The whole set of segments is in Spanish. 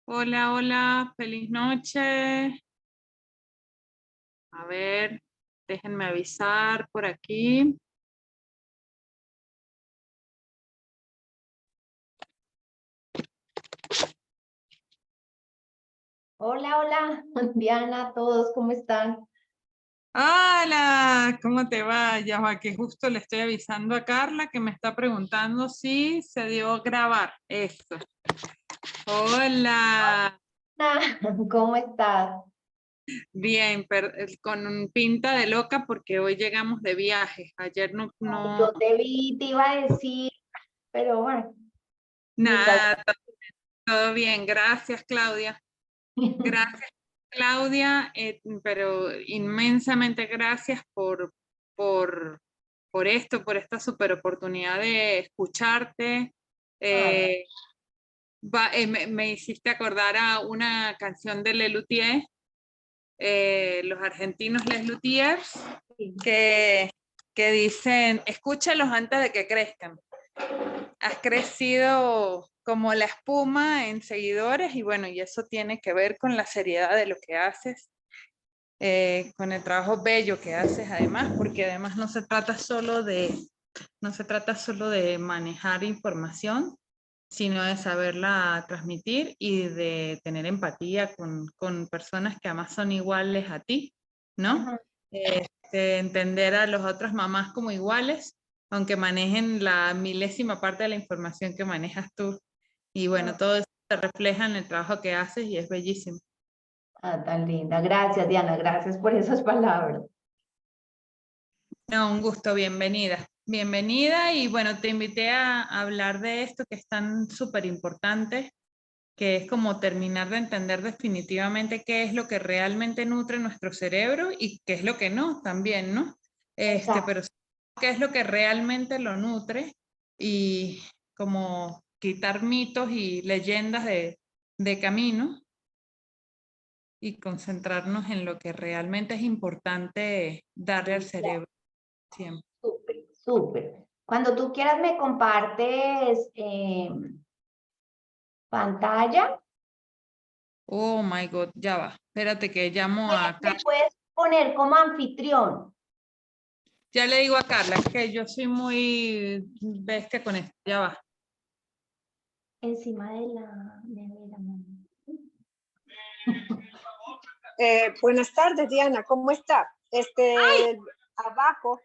Hola, hola, feliz noche. A ver, déjenme avisar por aquí. Hola, hola, Diana, todos, ¿cómo están? Hola, ¿cómo te va? Ya va, que justo le estoy avisando a Carla que me está preguntando si se dio grabar esto. Hola, Ah, ¿cómo estás? bien, con un pinta de loca porque hoy llegamos de viaje. Ayer Ay, yo te vi, te iba a decir, pero bueno, mientras. nada, todo bien. Gracias, Claudia. Gracias, Claudia, pero inmensamente gracias por, por esto, por esta super oportunidad de escucharte. Ay, Eh, me hiciste acordar a una canción de Les Luthiers, los argentinos Les Luthiers, sí. que, que dicen, escúchalos antes de que crezcan. Has crecido como la espuma en seguidores y bueno, y eso tiene que ver con la seriedad de lo que haces, con el trabajo bello que haces además, porque además no se trata solo de manejar información, sino de saberla transmitir y de tener empatía con personas que además son iguales a ti, ¿no? Ujú. Entender a los otros mamás como iguales, aunque manejen la milésima parte de la información que manejas tú. Y bueno, todo eso se refleja en el trabajo que haces y es bellísimo. Ah, tan linda. Gracias, Diana, gracias por esas palabras. No, un gusto, bienvenida. Bienvenida y bueno, te invité a hablar de esto que es tan súper importante, que es como terminar de entender definitivamente qué es lo que realmente nutre nuestro cerebro y qué es lo que no, también, ¿no? Exacto. Pero qué es lo que realmente lo nutre y como quitar mitos y leyendas de camino y concentrarnos en lo que realmente es importante darle al cerebro siempre. Súper, súper. Cuando tú quieras me compartes pantalla. Oh my God, ya va. Espérate que llamo a Me Carla. puedes poner como anfitrión Ya le digo a Carla que yo soy muy bestia con esto. Ya va. encima de la nevera, mami. Buenas tardes, Diana, ¿cómo está? Abajo,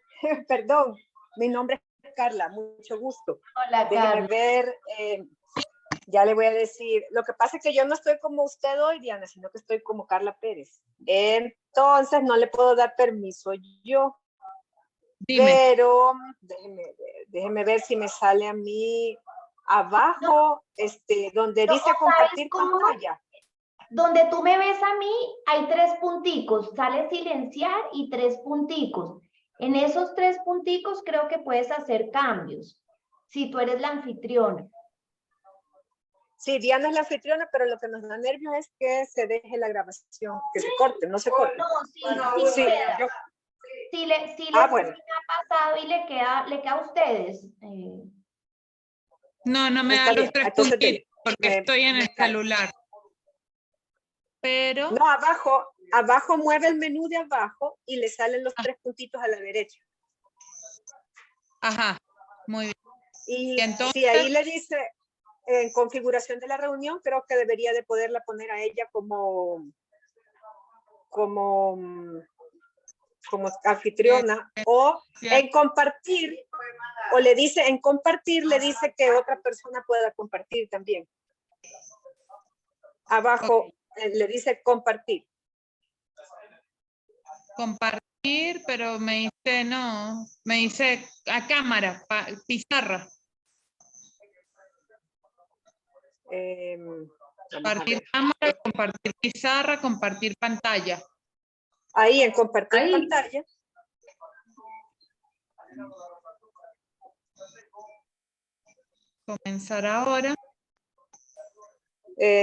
perdón, mi nombre es Carla, mucho gusto. Hola, Déjeme Carla. ver, ya le voy a decir, lo que pasa es que yo no estoy como usted hoy, Diana, sino que estoy como Carla Pérez. Entonces, no le puedo dar permiso yo, Dime. pero déjeme ver si me sale a mí No, abajo, donde no, dice ¿o sabes compartir cómo? pantalla. Donde tú me ves a mí, hay tres punticos, sale silenciar y tres punticos. En esos tres punticos creo que puedes hacer cambios, si tú eres la anfitriona. Sí, Diana es la anfitriona, pero lo que nos da nervios es que se deje la grabación, que se corte, no se corte. No, sí Sí, queda. yo, Sí bueno, me ha pasado y le queda a ustedes. No, no me da está los bien. tres Entonces, puntitos dele. porque estoy en el celular. Pero, No, abajo mueve el menú de abajo y le salen los tres puntitos a la derecha. ajá, muy bien. Y Y entonces, si ahí le dice en configuración de la reunión, creo que debería de poderla poner a ella como, como eh, anfitriona o en compartir, o le dice en compartir, le dice que otra persona pueda compartir también. Abajo ok, le dice compartir. compartir, pero me dice no, me dice a cámara, pizarra, Vamos a compartir ver. cámara, compartir pizarra, compartir pantalla. Ahí en compartir Ahí. pantalla. Comenzar ahora.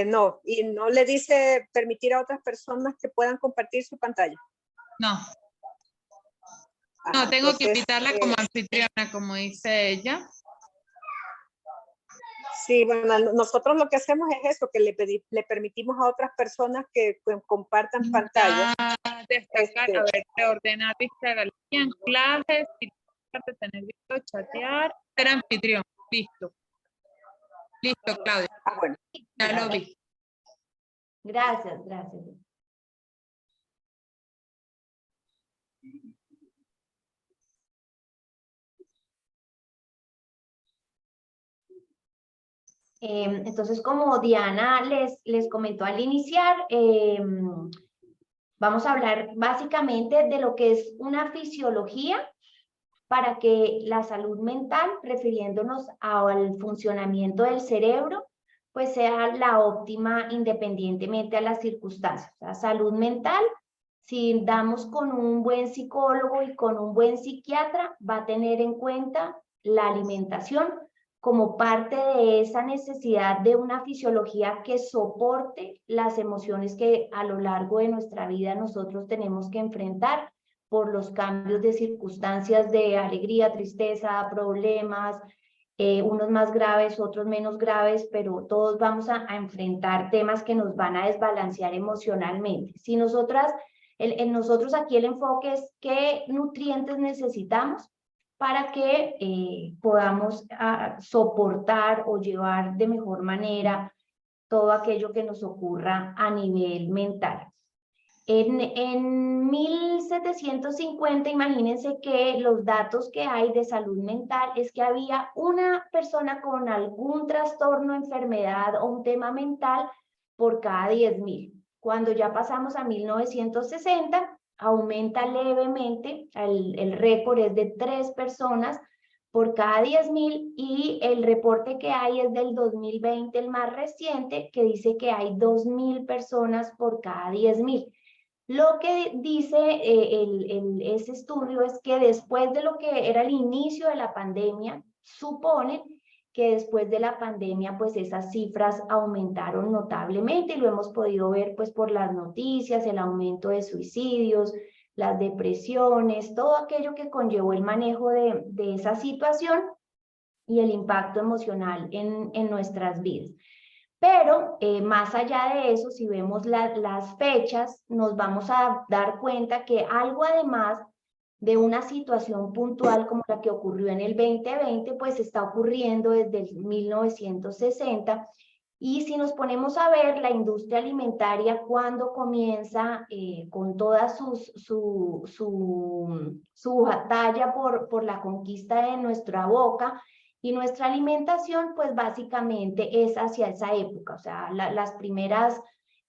No, y no le dice permitir a otras personas que puedan compartir su pantalla. No, Ajá, no, tengo que entonces, invitarla como anfitriona, como dice ella. Sí, bueno, nosotros lo que hacemos es eso, que le permitimos a otras personas que compartan pantalla. Destacar, a ver, reordenar vista de galería en clases, tener visto, chatear, ser anfitrión. Listo. Listo, Claudia. Ah, bueno. Ya lo vi. Gracias, gracias. Entonces, como Diana les comentó al iniciar, vamos a hablar básicamente de lo que es una fisiología para que la salud mental, refiriéndonos al funcionamiento del cerebro, pues sea la óptima independientemente a las circunstancias. O sea, salud mental, si damos con un buen psicólogo y con un buen psiquiatra, va a tener en cuenta la alimentación como parte de esa necesidad de una fisiología que soporte las emociones que a lo largo de nuestra vida nosotros tenemos que enfrentar por los cambios de circunstancias de alegría, tristeza, problemas, unos más graves, otros menos graves, pero todos vamos a enfrentar temas que nos van a desbalancear emocionalmente. Si nosotros aquí el enfoque es qué nutrientes necesitamos para que podamos soportar o llevar de mejor manera todo aquello que nos ocurra a nivel mental. En 1750, imagínense que los datos que hay de salud mental es que había una persona con algún trastorno, enfermedad o un tema mental por cada 10.000. Cuando ya pasamos a 1960, aumenta levemente, el récord es de 3 personas por cada 10.000 y el reporte que hay es del 2020, el más reciente, que dice que hay 2.000 personas por cada 10.000. Lo que dice ese estudio es que después de lo que era el inicio de la pandemia, supone que después de la pandemia, pues esas cifras aumentaron notablemente y lo hemos podido ver pues por las noticias, el aumento de suicidios, las depresiones, todo aquello que conllevó el manejo de esa situación y el impacto emocional en nuestras vidas. Pero más allá de eso, si vemos las fechas, nos vamos a dar cuenta que algo además de una situación puntual como la que ocurrió en el 2020, pues está ocurriendo desde el 1960. Y si nos ponemos a ver la industria alimentaria cuando comienza con toda su batalla por la conquista de nuestra boca, y nuestra alimentación, pues básicamente es hacia esa época. O sea, las primeras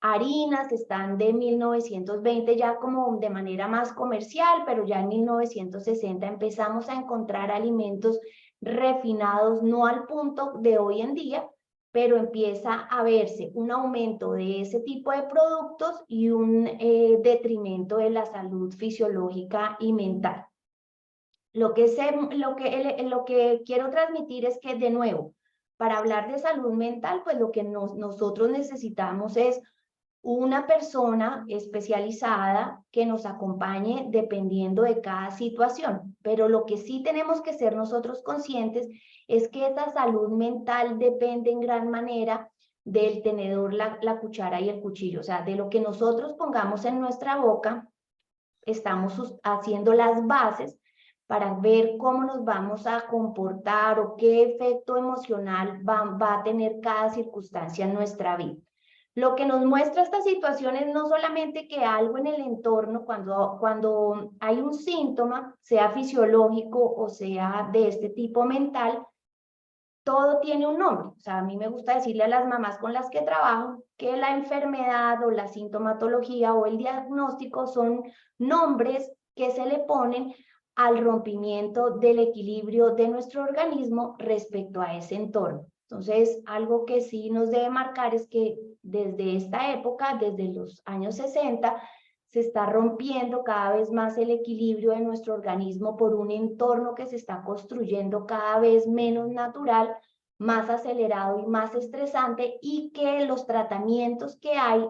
harinas están de 1920 ya como de manera más comercial, pero ya en 1960 empezamos a encontrar alimentos refinados, no al punto de hoy en día, pero empieza a verse un aumento de ese tipo de productos y un detrimento de la salud fisiológica y mental. Lo que quiero transmitir es que, de nuevo, para hablar de salud mental, pues lo que nosotros necesitamos es una persona especializada que nos acompañe dependiendo de cada situación. Pero lo que sí tenemos que ser nosotros conscientes es que esa salud mental depende en gran manera del tenedor, la cuchara y el cuchillo. O sea, de lo que nosotros pongamos en nuestra boca, estamos haciendo las bases para ver cómo nos vamos a comportar o qué efecto emocional va a tener cada circunstancia en nuestra vida. Lo que nos muestra esta situación es no solamente que algo en el entorno, cuando hay un síntoma, sea fisiológico o sea de este tipo mental, todo tiene un nombre. O sea, a mí me gusta decirle a las mamás con las que trabajo que la enfermedad o la sintomatología o el diagnóstico son nombres que se le ponen al rompimiento del equilibrio de nuestro organismo respecto a ese entorno. Entonces, algo que sí nos debe marcar es que desde esta época, desde los años 60, se está rompiendo cada vez más el equilibrio de nuestro organismo por un entorno que se está construyendo cada vez menos natural, más acelerado y más estresante, y que los tratamientos que hay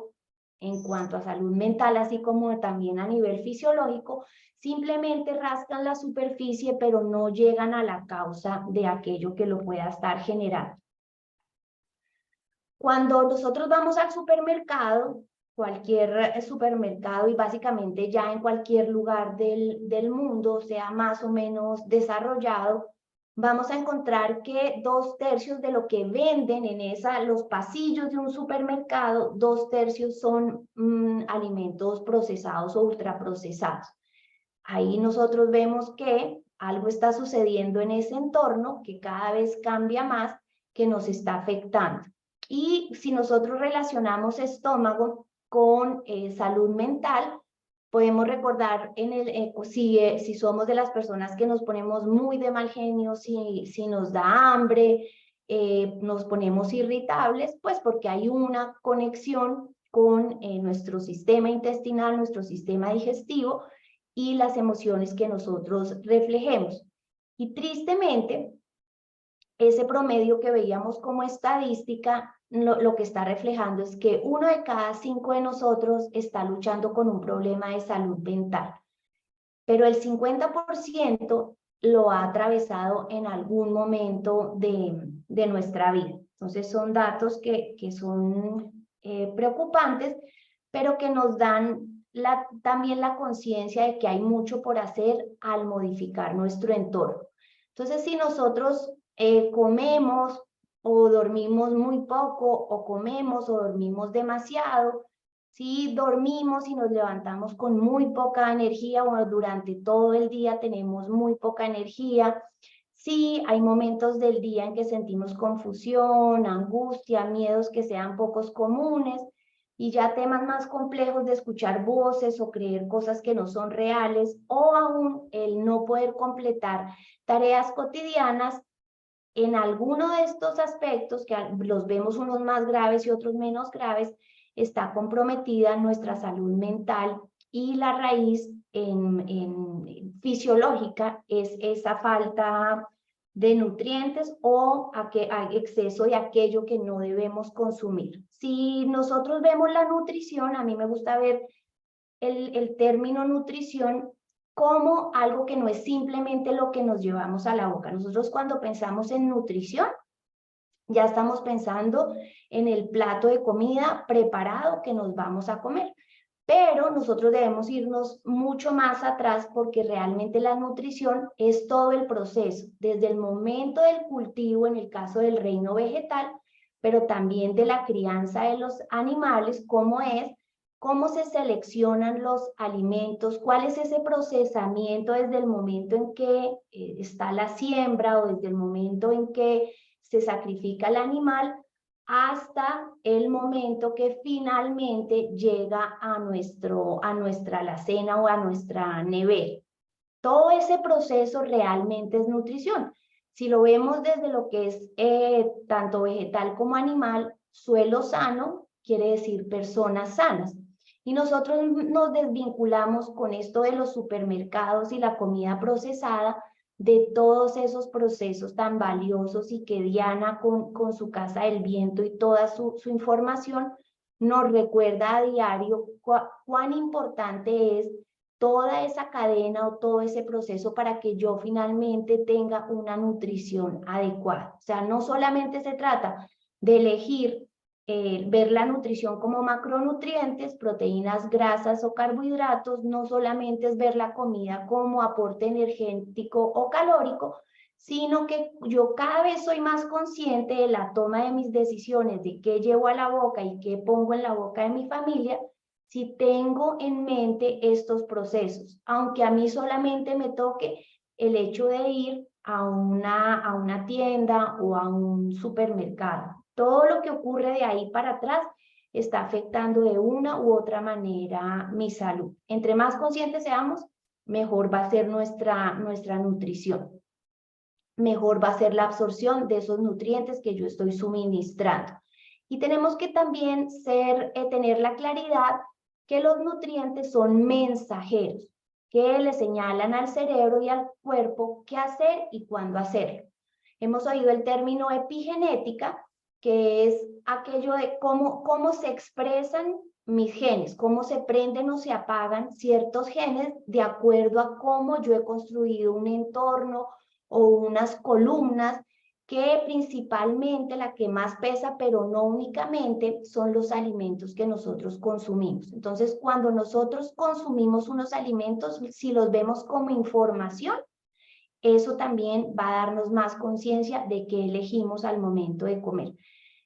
en cuanto a salud mental, así como también a nivel fisiológico, simplemente rascan la superficie, pero no llegan a la causa de aquello que lo pueda estar generando. Cuando nosotros vamos al supermercado, cualquier supermercado y básicamente ya en cualquier lugar del mundo, sea más o menos desarrollado, vamos a encontrar que 2/3 de lo que venden en los pasillos de un supermercado, 2/3 son alimentos procesados o ultraprocesados. Ahí nosotros vemos que algo está sucediendo en ese entorno que cada vez cambia más, que nos está afectando. Y si nosotros relacionamos estómago con salud mental, podemos recordar si somos de las personas que nos ponemos muy de mal genio, si nos da hambre, nos ponemos irritables, pues porque hay una conexión con nuestro sistema intestinal, nuestro sistema digestivo y las emociones que nosotros reflejemos. Y tristemente, ese promedio que veíamos como estadística, lo que está reflejando es que 1 de cada 5 de nosotros está luchando con un problema de salud mental, pero el 50% lo ha atravesado en algún momento de nuestra vida. Entonces son datos que son preocupantes, pero que nos dan también la conciencia de que hay mucho por hacer al modificar nuestro entorno. Entonces, si nosotros comemos o dormimos muy poco, o comemos o dormimos demasiado, si dormimos y nos levantamos con muy poca energía o durante todo el día tenemos muy poca energía, si hay momentos del día en que sentimos confusión, angustia, miedos que sean pocos comunes, y ya temas más complejos de escuchar voces o creer cosas que no son reales, o aún el no poder completar tareas cotidianas. En alguno de estos aspectos, que los vemos unos más graves y otros menos graves, está comprometida nuestra salud mental, y la raíz fisiológica es esa falta de nutrientes o exceso de aquello que no debemos consumir. Si nosotros vemos la nutrición, a mí me gusta ver el término nutrición como algo que no es simplemente lo que nos llevamos a la boca. Nosotros cuando pensamos en nutrición, ya estamos pensando en el plato de comida preparado que nos vamos a comer. Pero nosotros debemos irnos mucho más atrás, porque realmente la nutrición es todo el proceso, desde el momento del cultivo, en el caso del reino vegetal, pero también de la crianza de los animales, cómo se seleccionan los alimentos, cuál es ese procesamiento desde el momento en que está la siembra, o desde el momento en que se sacrifica el animal, hasta el momento que finalmente llega a nuestra alacena o a nuestra nevera. Todo ese proceso realmente es nutrición. Si lo vemos desde lo que es tanto vegetal como animal, suelo sano quiere decir personas sanas. Y nosotros nos desvinculamos con esto de los supermercados y la comida procesada, de todos esos procesos tan valiosos, y que Diana con su Casa del Viento y toda su información nos recuerda a diario cuán importante es toda esa cadena o todo ese proceso para que yo finalmente tenga una nutrición adecuada. O sea, no solamente se trata de elegir ver la nutrición como macronutrientes, proteínas, grasas o carbohidratos, no solamente es ver la comida como aporte energético o calórico, sino que yo cada vez soy más consciente de la toma de mis decisiones, de qué llevo a la boca y qué pongo en la boca de mi familia, si tengo en mente estos procesos, aunque a mí solamente me toque el hecho de ir a una tienda o a un supermercado. Todo lo que ocurre de ahí para atrás está afectando de una u otra manera mi salud. Entre más conscientes seamos, mejor va a ser nuestra nutrición. Mejor va a ser la absorción de esos nutrientes que yo estoy suministrando. Y tenemos que también tener la claridad que los nutrientes son mensajeros, que le señalan al cerebro y al cuerpo qué hacer y cuándo hacerlo. Hemos oído el término epigenética, que es aquello de cómo se expresan mis genes, cómo se prenden o se apagan ciertos genes de acuerdo a cómo yo he construido un entorno o unas columnas que principalmente la que más pesa, pero no únicamente, son los alimentos que nosotros consumimos. Entonces, cuando nosotros consumimos unos alimentos, si los vemos como información, eso también va a darnos más conciencia de qué elegimos al momento de comer.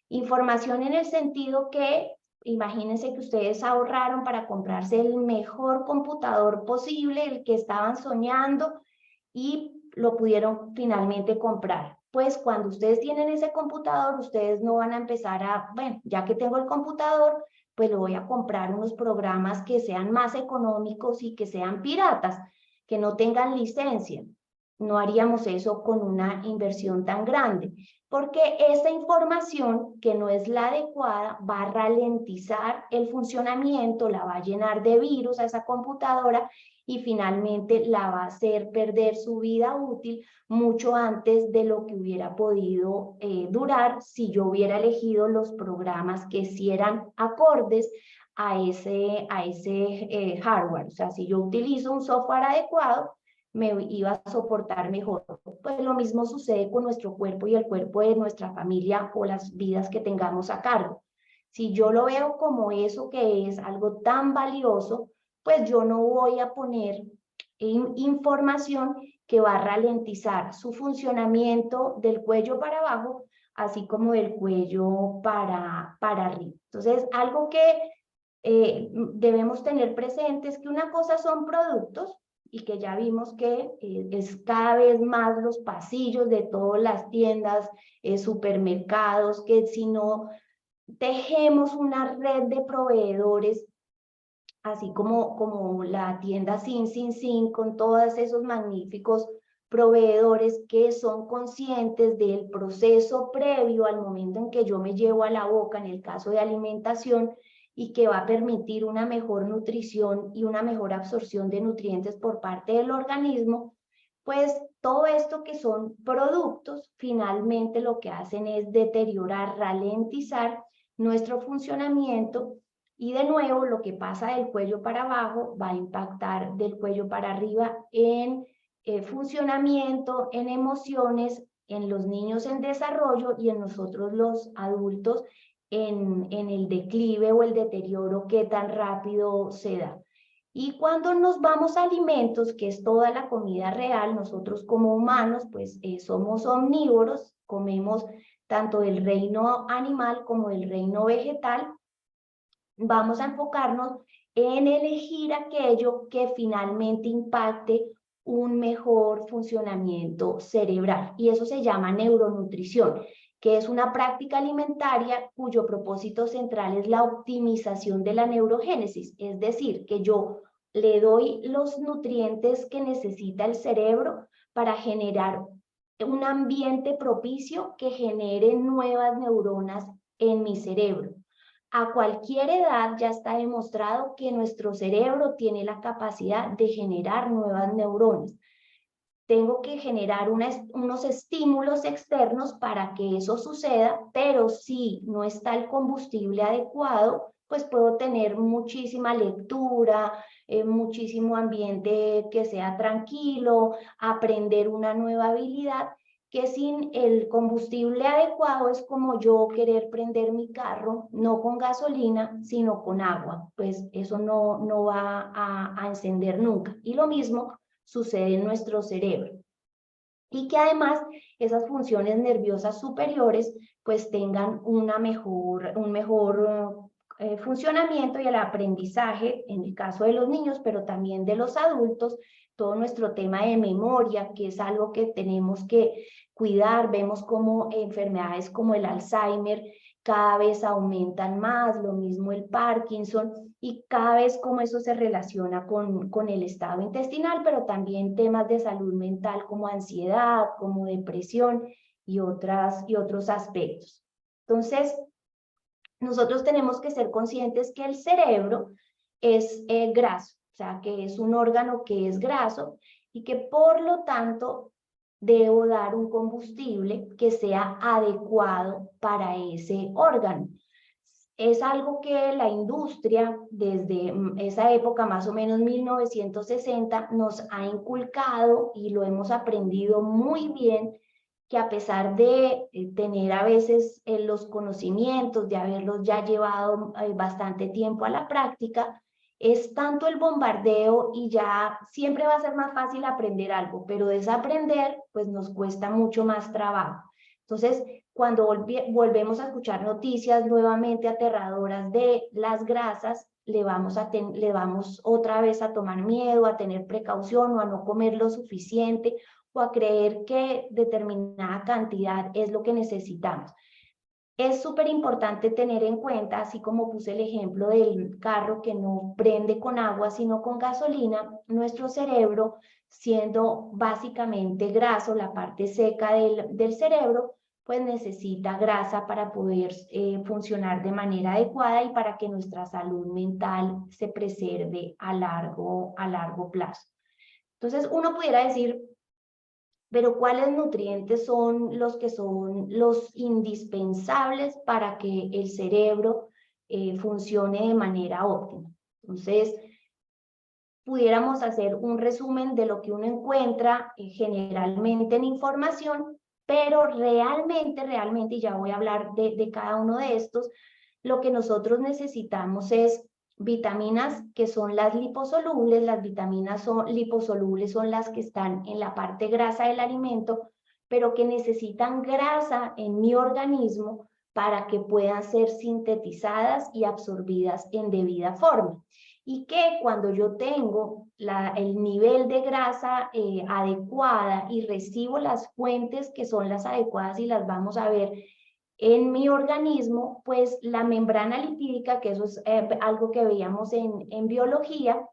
Información en el sentido que, imagínense que ustedes ahorraron para comprarse el mejor computador posible, el que estaban soñando, y lo pudieron finalmente comprar. Pues cuando ustedes tienen ese computador, ustedes no van a empezar a, bueno, ya que tengo el computador, pues lo voy a comprar unos programas que sean más económicos y que sean piratas, que no tengan licencia. No haríamos eso con una inversión tan grande, porque esa información que no es la adecuada va a ralentizar el funcionamiento, la va a llenar de virus a esa computadora y finalmente la va a hacer perder su vida útil mucho antes de lo que hubiera podido durar si yo hubiera elegido los programas que sí eran acordes a ese hardware. O sea, si yo utilizo un software adecuado, me iba a soportar mejor. Pues lo mismo sucede con nuestro cuerpo y el cuerpo de nuestra familia o las vidas que tengamos a cargo. Si yo lo veo como eso que es algo tan valioso, pues yo no voy a poner información que va a ralentizar su funcionamiento del cuello para abajo, así como del cuello para arriba. Entonces, algo que debemos tener presente es que una cosa son productos, y que ya vimos que es cada vez más los pasillos de todas las tiendas, supermercados, que si no tejemos una red de proveedores, así como la tienda Sin, con todos esos magníficos proveedores que son conscientes del proceso previo al momento en que yo me llevo a la boca, en el caso de alimentación, y que va a permitir una mejor nutrición y una mejor absorción de nutrientes por parte del organismo, pues todo esto que son productos, finalmente lo que hacen es deteriorar, ralentizar nuestro funcionamiento, y de nuevo lo que pasa del cuello para abajo va a impactar del cuello para arriba en funcionamiento, en emociones, en los niños en desarrollo y en nosotros los adultos en el declive o el deterioro que tan rápido se da. Y cuando nos vamos a alimentos, que es toda la comida real, nosotros como humanos pues somos omnívoros, comemos tanto del reino animal como del reino vegetal. Vamos a enfocarnos en elegir aquello que finalmente impacte un mejor funcionamiento cerebral, y eso se llama neuronutrición, que es una práctica alimentaria cuyo propósito central es la optimización de la neurogénesis, es decir, que yo le doy los nutrientes que necesita el cerebro para generar un ambiente propicio que genere nuevas neuronas en mi cerebro. A cualquier edad ya está demostrado que nuestro cerebro tiene la capacidad de generar nuevas neuronas. Tengo que generar unos estímulos externos para que eso suceda, pero si no está el combustible adecuado, pues puedo tener muchísima lectura, muchísimo ambiente que sea tranquilo, aprender una nueva habilidad, que sin el combustible adecuado es como yo querer prender mi carro, no con gasolina, sino con agua, pues eso no va a encender nunca. Y lo mismo sucede en nuestro cerebro. Y que además esas funciones nerviosas superiores pues tengan un mejor funcionamiento, y el aprendizaje en el caso de los niños, pero también de los adultos, todo nuestro tema de memoria, que es algo que tenemos que cuidar. Vemos como enfermedades como el Alzheimer cada vez aumentan más, lo mismo el Parkinson, y cada vez como eso se relaciona con el estado intestinal, pero también temas de salud mental como ansiedad, como depresión y otros aspectos. Entonces, nosotros tenemos que ser conscientes que el cerebro es graso, o sea, que es un órgano que es graso y que por lo tanto debo dar un combustible que sea adecuado para ese órgano. Es algo que la industria, desde esa época, más o menos 1960, nos ha inculcado y lo hemos aprendido muy bien, que a pesar de tener a veces los conocimientos, de haberlos ya llevado bastante tiempo a la práctica, es tanto el bombardeo y ya siempre va a ser más fácil aprender algo, pero desaprender pues nos cuesta mucho más trabajo. Entonces, cuando volvemos a escuchar noticias nuevamente aterradoras de las grasas, le vamos otra vez a tomar miedo, a tener precaución o a no comer lo suficiente o a creer que determinada cantidad es lo que necesitamos. Es súper importante tener en cuenta, así como puse el ejemplo del carro que no prende con agua, sino con gasolina, nuestro cerebro, siendo básicamente graso, la parte seca del cerebro, pues necesita grasa para poder funcionar de manera adecuada y para que nuestra salud mental se preserve a largo plazo. Entonces, uno pudiera decir, pero ¿cuáles nutrientes son los indispensables para que el cerebro funcione de manera óptima? Entonces, pudiéramos hacer un resumen de lo que uno encuentra generalmente en información, pero realmente, y ya voy a hablar de cada uno de estos, lo que nosotros necesitamos es vitaminas que son las liposolubles. Las vitaminas liposolubles son las que están en la parte grasa del alimento, pero que necesitan grasa en mi organismo para que puedan ser sintetizadas y absorbidas en debida forma. Y que cuando yo tengo el nivel de grasa adecuada y recibo las fuentes que son las adecuadas y las vamos a ver en mi organismo, pues la membrana lipídica, que eso es algo que veíamos en biología.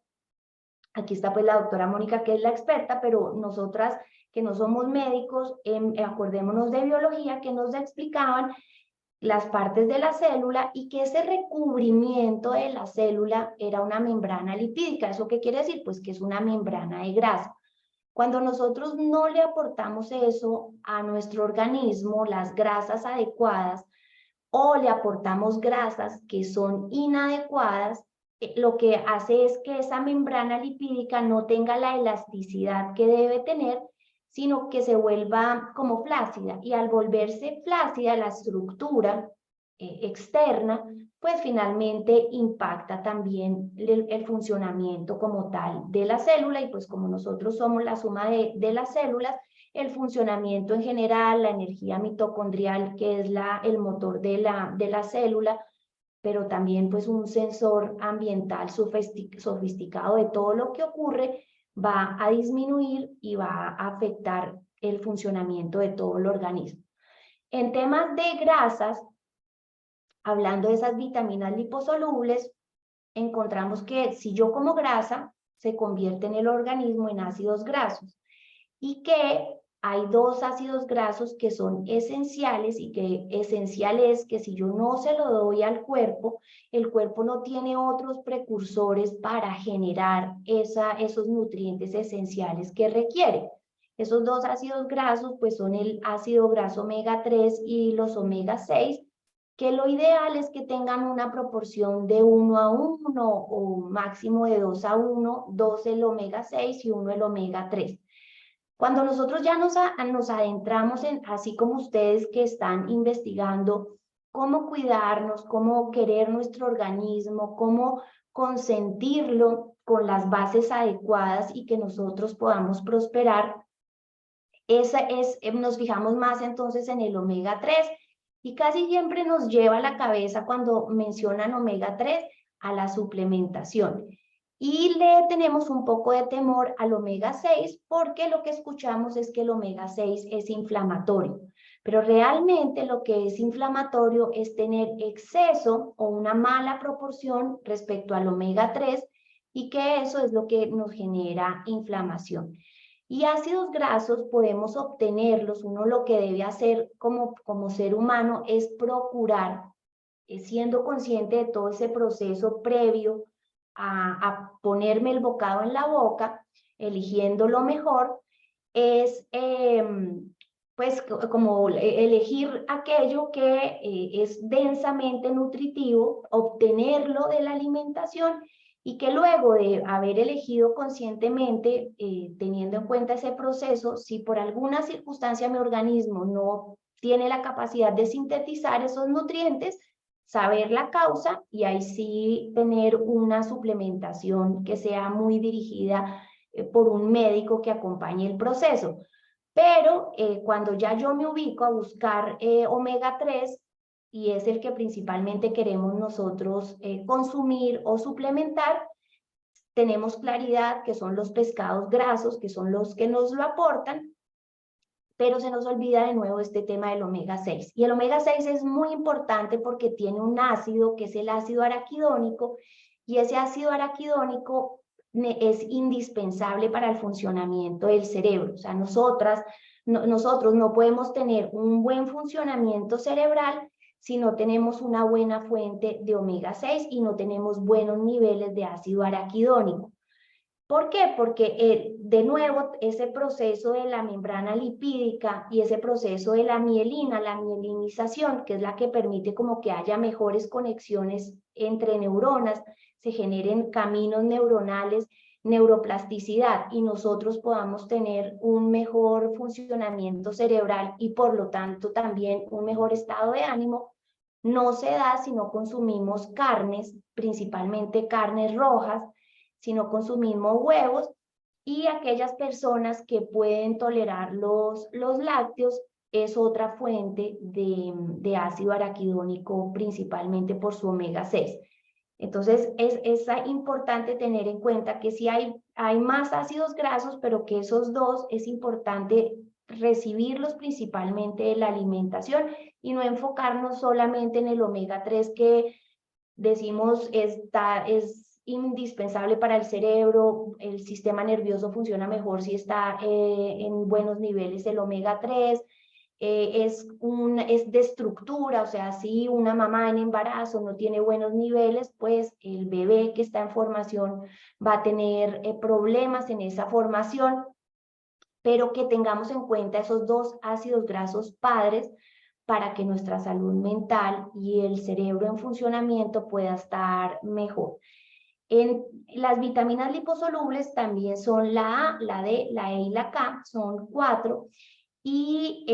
Aquí está pues la doctora Mónica, que es la experta, pero nosotras que no somos médicos, acordémonos de biología, que nos explicaban las partes de la célula y que ese recubrimiento de la célula era una membrana lipídica. ¿Eso qué quiere decir? Pues que es una membrana de grasa. Cuando nosotros no le aportamos eso a nuestro organismo, las grasas adecuadas, o le aportamos grasas que son inadecuadas, lo que hace es que esa membrana lipídica no tenga la elasticidad que debe tener, sino que se vuelva como flácida. Y al volverse flácida, la estructura externa, pues finalmente impacta también el funcionamiento como tal de la célula. Y pues como nosotros somos la suma de las células, el funcionamiento en general, la energía mitocondrial, que es el motor de la célula, pero también pues un sensor ambiental sofisticado de todo lo que ocurre, va a disminuir y va a afectar el funcionamiento de todo el organismo. En temas de grasas, hablando de esas vitaminas liposolubles, encontramos que si yo como grasa, se convierte en el organismo en ácidos grasos, y que hay dos ácidos grasos que son esenciales, y que esencial es que si yo no se lo doy al cuerpo, el cuerpo no tiene otros precursores para generar esos nutrientes esenciales que requiere. Esos dos ácidos grasos pues son el ácido graso omega 3 y los omega 6, que lo ideal es que tengan una proporción de 1:1 o máximo de 2:1, 2 el omega 6 y 1 el omega 3. Cuando nosotros ya nos adentramos así como ustedes que están investigando cómo cuidarnos, cómo querer nuestro organismo, cómo consentirlo con las bases adecuadas y que nosotros podamos prosperar, nos fijamos más entonces en el omega 3, y casi siempre nos lleva a la cabeza cuando mencionan omega 3 a la suplementación. Y le tenemos un poco de temor al omega 6 porque lo que escuchamos es que el omega 6 es inflamatorio. Pero realmente lo que es inflamatorio es tener exceso o una mala proporción respecto al omega 3, y que eso es lo que nos genera inflamación. Y ácidos grasos podemos obtenerlos. Uno lo que debe hacer como ser humano es procurar, siendo consciente de todo ese proceso previo a ponerme el bocado en la boca, eligiendo lo mejor, es pues como elegir aquello que es densamente nutritivo, obtenerlo de la alimentación y que luego de haber elegido conscientemente, teniendo en cuenta ese proceso, si por alguna circunstancia mi organismo no tiene la capacidad de sintetizar esos nutrientes, saber la causa y ahí sí tener una suplementación que sea muy dirigida por un médico que acompañe el proceso. Pero cuando ya yo me ubico a buscar omega 3, y es el que principalmente queremos nosotros consumir o suplementar, tenemos claridad que son los pescados grasos, que son los que nos lo aportan, pero se nos olvida de nuevo este tema del omega 6. Y el omega 6 es muy importante porque tiene un ácido que es el ácido araquidónico, y ese ácido araquidónico es indispensable para el funcionamiento del cerebro. O sea, nosotros no podemos tener un buen funcionamiento cerebral si no tenemos una buena fuente de omega 6 y no tenemos buenos niveles de ácido araquidónico. ¿Por qué? Porque de nuevo ese proceso de la membrana lipídica y ese proceso de la mielina, la mielinización, que es la que permite como que haya mejores conexiones entre neuronas, se generen caminos neuronales, neuroplasticidad, y nosotros podamos tener un mejor funcionamiento cerebral y por lo tanto también un mejor estado de ánimo, no se da si no consumimos carnes, principalmente carnes rojas, si no consumimos huevos, y aquellas personas que pueden tolerar los lácteos es otra fuente de ácido araquidónico, principalmente por su omega 6. Entonces es importante tener en cuenta que sí hay más ácidos grasos, pero que esos dos es importante recibirlos principalmente de la alimentación y no enfocarnos solamente en el omega 3 que decimos es indispensable para el cerebro. El sistema nervioso funciona mejor si está en buenos niveles el omega 3, es de estructura, o sea, si una mamá en embarazo no tiene buenos niveles, pues el bebé que está en formación va a tener problemas en esa formación, pero que tengamos en cuenta esos dos ácidos grasos padres para que nuestra salud mental y el cerebro en funcionamiento pueda estar mejor. Las vitaminas liposolubles también son la A, la D, la E y la K, son 4. Y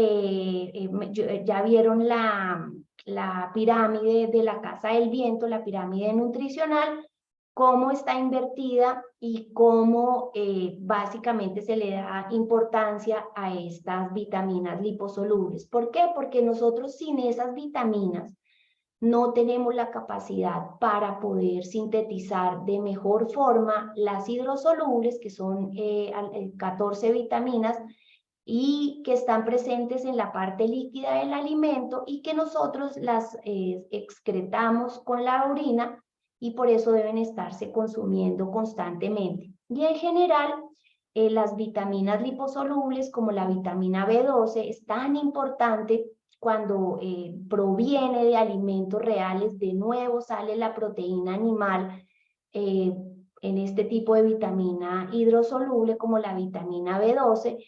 ya vieron la pirámide de la Casa del Viento, la pirámide nutricional, cómo está invertida y cómo básicamente se le da importancia a estas vitaminas liposolubles. ¿Por qué? Porque nosotros sin esas vitaminas no tenemos la capacidad para poder sintetizar de mejor forma las hidrosolubles, que son 14 vitaminas, y que están presentes en la parte líquida del alimento y que nosotros las excretamos con la orina y por eso deben estarse consumiendo constantemente. Y en general, las vitaminas liposolubles como la vitamina B12 es tan importante cuando proviene de alimentos reales. De nuevo sale la proteína animal en este tipo de vitamina hidrosoluble como la vitamina B12,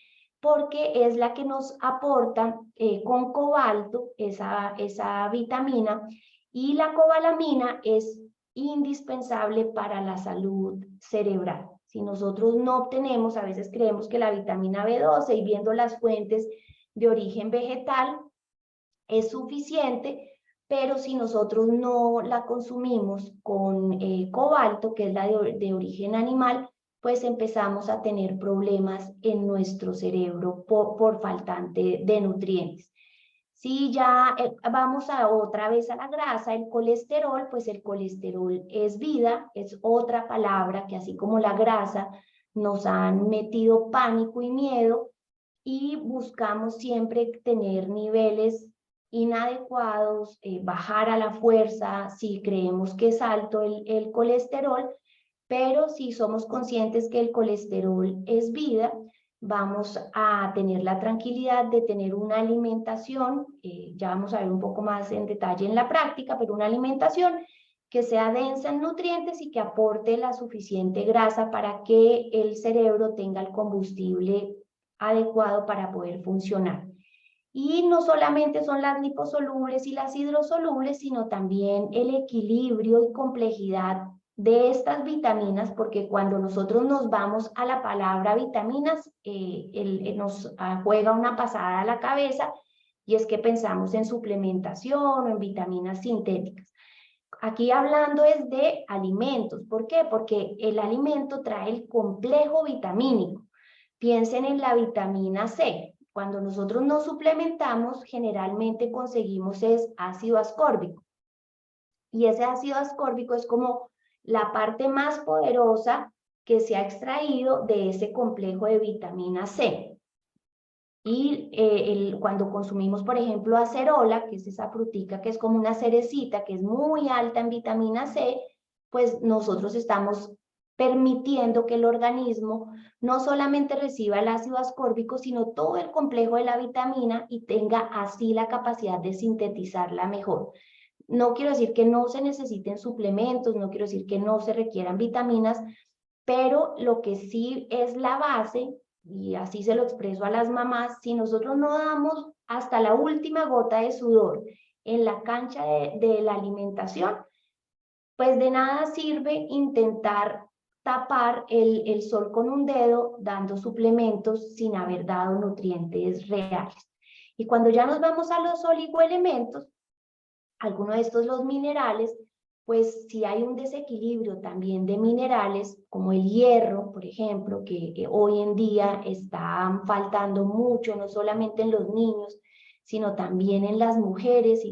porque es la que nos aporta con cobalto esa vitamina, y la cobalamina es indispensable para la salud cerebral. Si nosotros no obtenemos, a veces creemos que la vitamina B12 y viendo las fuentes de origen vegetal es suficiente, pero si nosotros no la consumimos con cobalto, que es la de origen animal, pues empezamos a tener problemas en nuestro cerebro por faltante de nutrientes. Si ya vamos otra vez a la grasa, el colesterol, pues el colesterol es vida, es otra palabra que así como la grasa nos han metido pánico y miedo, y buscamos siempre tener niveles inadecuados, bajar a la fuerza si creemos que es alto el colesterol, pero si somos conscientes que el colesterol es vida, vamos a tener la tranquilidad de tener una alimentación, ya vamos a ver un poco más en detalle en la práctica, pero una alimentación que sea densa en nutrientes y que aporte la suficiente grasa para que el cerebro tenga el combustible adecuado para poder funcionar. Y no solamente son las liposolubles y las hidrosolubles, sino también el equilibrio y complejidad de estas vitaminas, porque cuando nosotros nos vamos a la palabra vitaminas, nos juega una pasada a la cabeza, y es que pensamos en suplementación o en vitaminas sintéticas. Aquí hablando es de alimentos. ¿Por qué? Porque el alimento trae el complejo vitamínico. Piensen en la vitamina C. Cuando nosotros nos suplementamos, generalmente conseguimos ácido ascórbico. Y ese ácido ascórbico es como la parte más poderosa que se ha extraído de ese complejo de vitamina C. Y cuando consumimos, por ejemplo, acerola, que es esa frutica que es como una cerecita, que es muy alta en vitamina C, pues nosotros estamos permitiendo que el organismo no solamente reciba el ácido ascórbico, sino todo el complejo de la vitamina y tenga así la capacidad de sintetizarla mejor. No quiero decir que no se necesiten suplementos, no quiero decir que no se requieran vitaminas, pero lo que sí es la base, y así se lo expreso a las mamás, si nosotros no damos hasta la última gota de sudor en la cancha de la alimentación, pues de nada sirve intentar tapar el sol con un dedo dando suplementos sin haber dado nutrientes reales. Y cuando ya nos vamos a los oligoelementos, algunos de estos, los minerales, pues si hay un desequilibrio también de minerales, como el hierro, por ejemplo, que hoy en día está faltando mucho, no solamente en los niños, sino también en las mujeres,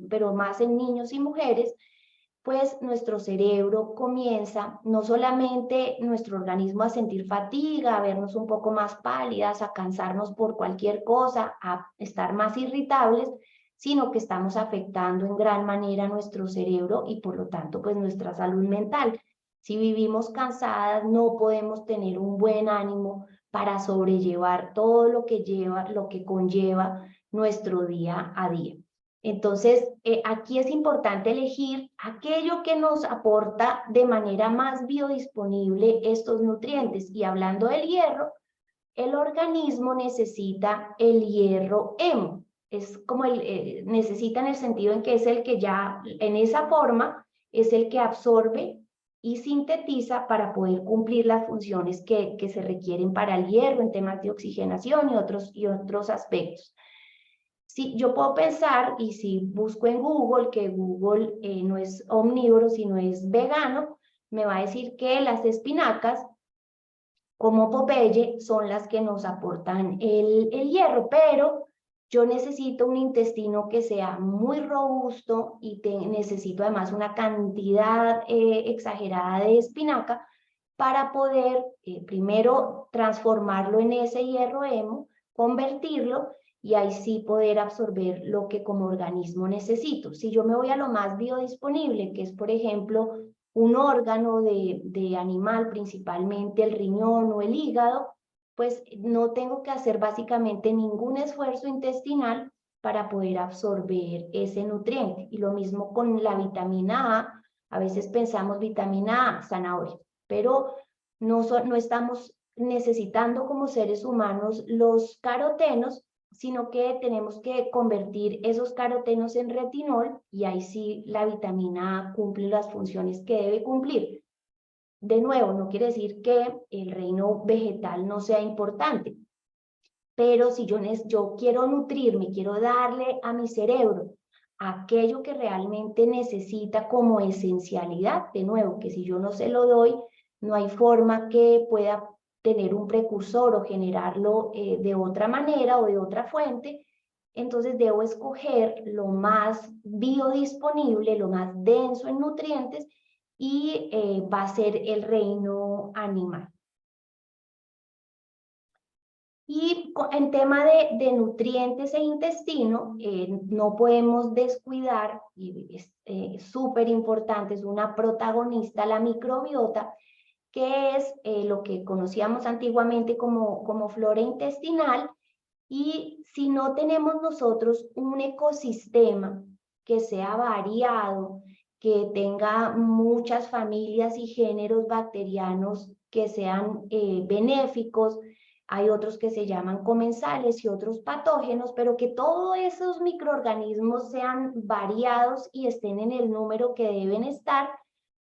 pero más en niños y mujeres, pues nuestro cerebro comienza, no solamente nuestro organismo a sentir fatiga, a vernos un poco más pálidas, a cansarnos por cualquier cosa, a estar más irritables, sino que estamos afectando en gran manera nuestro cerebro y por lo tanto pues nuestra salud mental. Si vivimos cansadas, no podemos tener un buen ánimo para sobrellevar todo lo que conlleva nuestro día a día. Entonces, aquí es importante elegir aquello que nos aporta de manera más biodisponible estos nutrientes. Y hablando del hierro, el organismo necesita el hierro hemo. Es como necesita en el sentido en que es el que ya, en esa forma, es el que absorbe y sintetiza para poder cumplir las funciones que se requieren para el hierro en temas de oxigenación y otros aspectos. Sí, yo puedo pensar, y si busco en Google, que Google no es omnívoro, sino es vegano, me va a decir que las espinacas, como Popeye, son las que nos aportan el hierro, pero yo necesito un intestino que sea muy robusto y necesito además una cantidad exagerada de espinaca para poder primero transformarlo en ese hierro hemo, convertirlo y ahí sí poder absorber lo que como organismo necesito. Si yo me voy a lo más biodisponible, que es por ejemplo un órgano de animal, principalmente el riñón o el hígado, pues no tengo que hacer básicamente ningún esfuerzo intestinal para poder absorber ese nutriente. Y lo mismo con la vitamina A. A veces pensamos vitamina A, zanahoria, pero no estamos necesitando como seres humanos los carotenos, sino que tenemos que convertir esos carotenos en retinol y ahí sí la vitamina A cumple las funciones que debe cumplir. De nuevo, no quiere decir que el reino vegetal no sea importante, pero si yo quiero nutrirme, quiero darle a mi cerebro aquello que realmente necesita como esencialidad, de nuevo, que si yo no se lo doy, no hay forma que pueda tener un precursor o generarlo de otra manera o de otra fuente. Entonces debo escoger lo más biodisponible, lo más denso en nutrientes y va a ser el reino animal. Y en tema de nutrientes e intestino, no podemos descuidar, y es súper importante, es una protagonista la microbiota, que es lo que conocíamos antiguamente como flora intestinal, y si no tenemos nosotros un ecosistema que sea variado, que tenga muchas familias y géneros bacterianos que sean benéficos, hay otros que se llaman comensales y otros patógenos, pero que todos esos microorganismos sean variados y estén en el número que deben estar,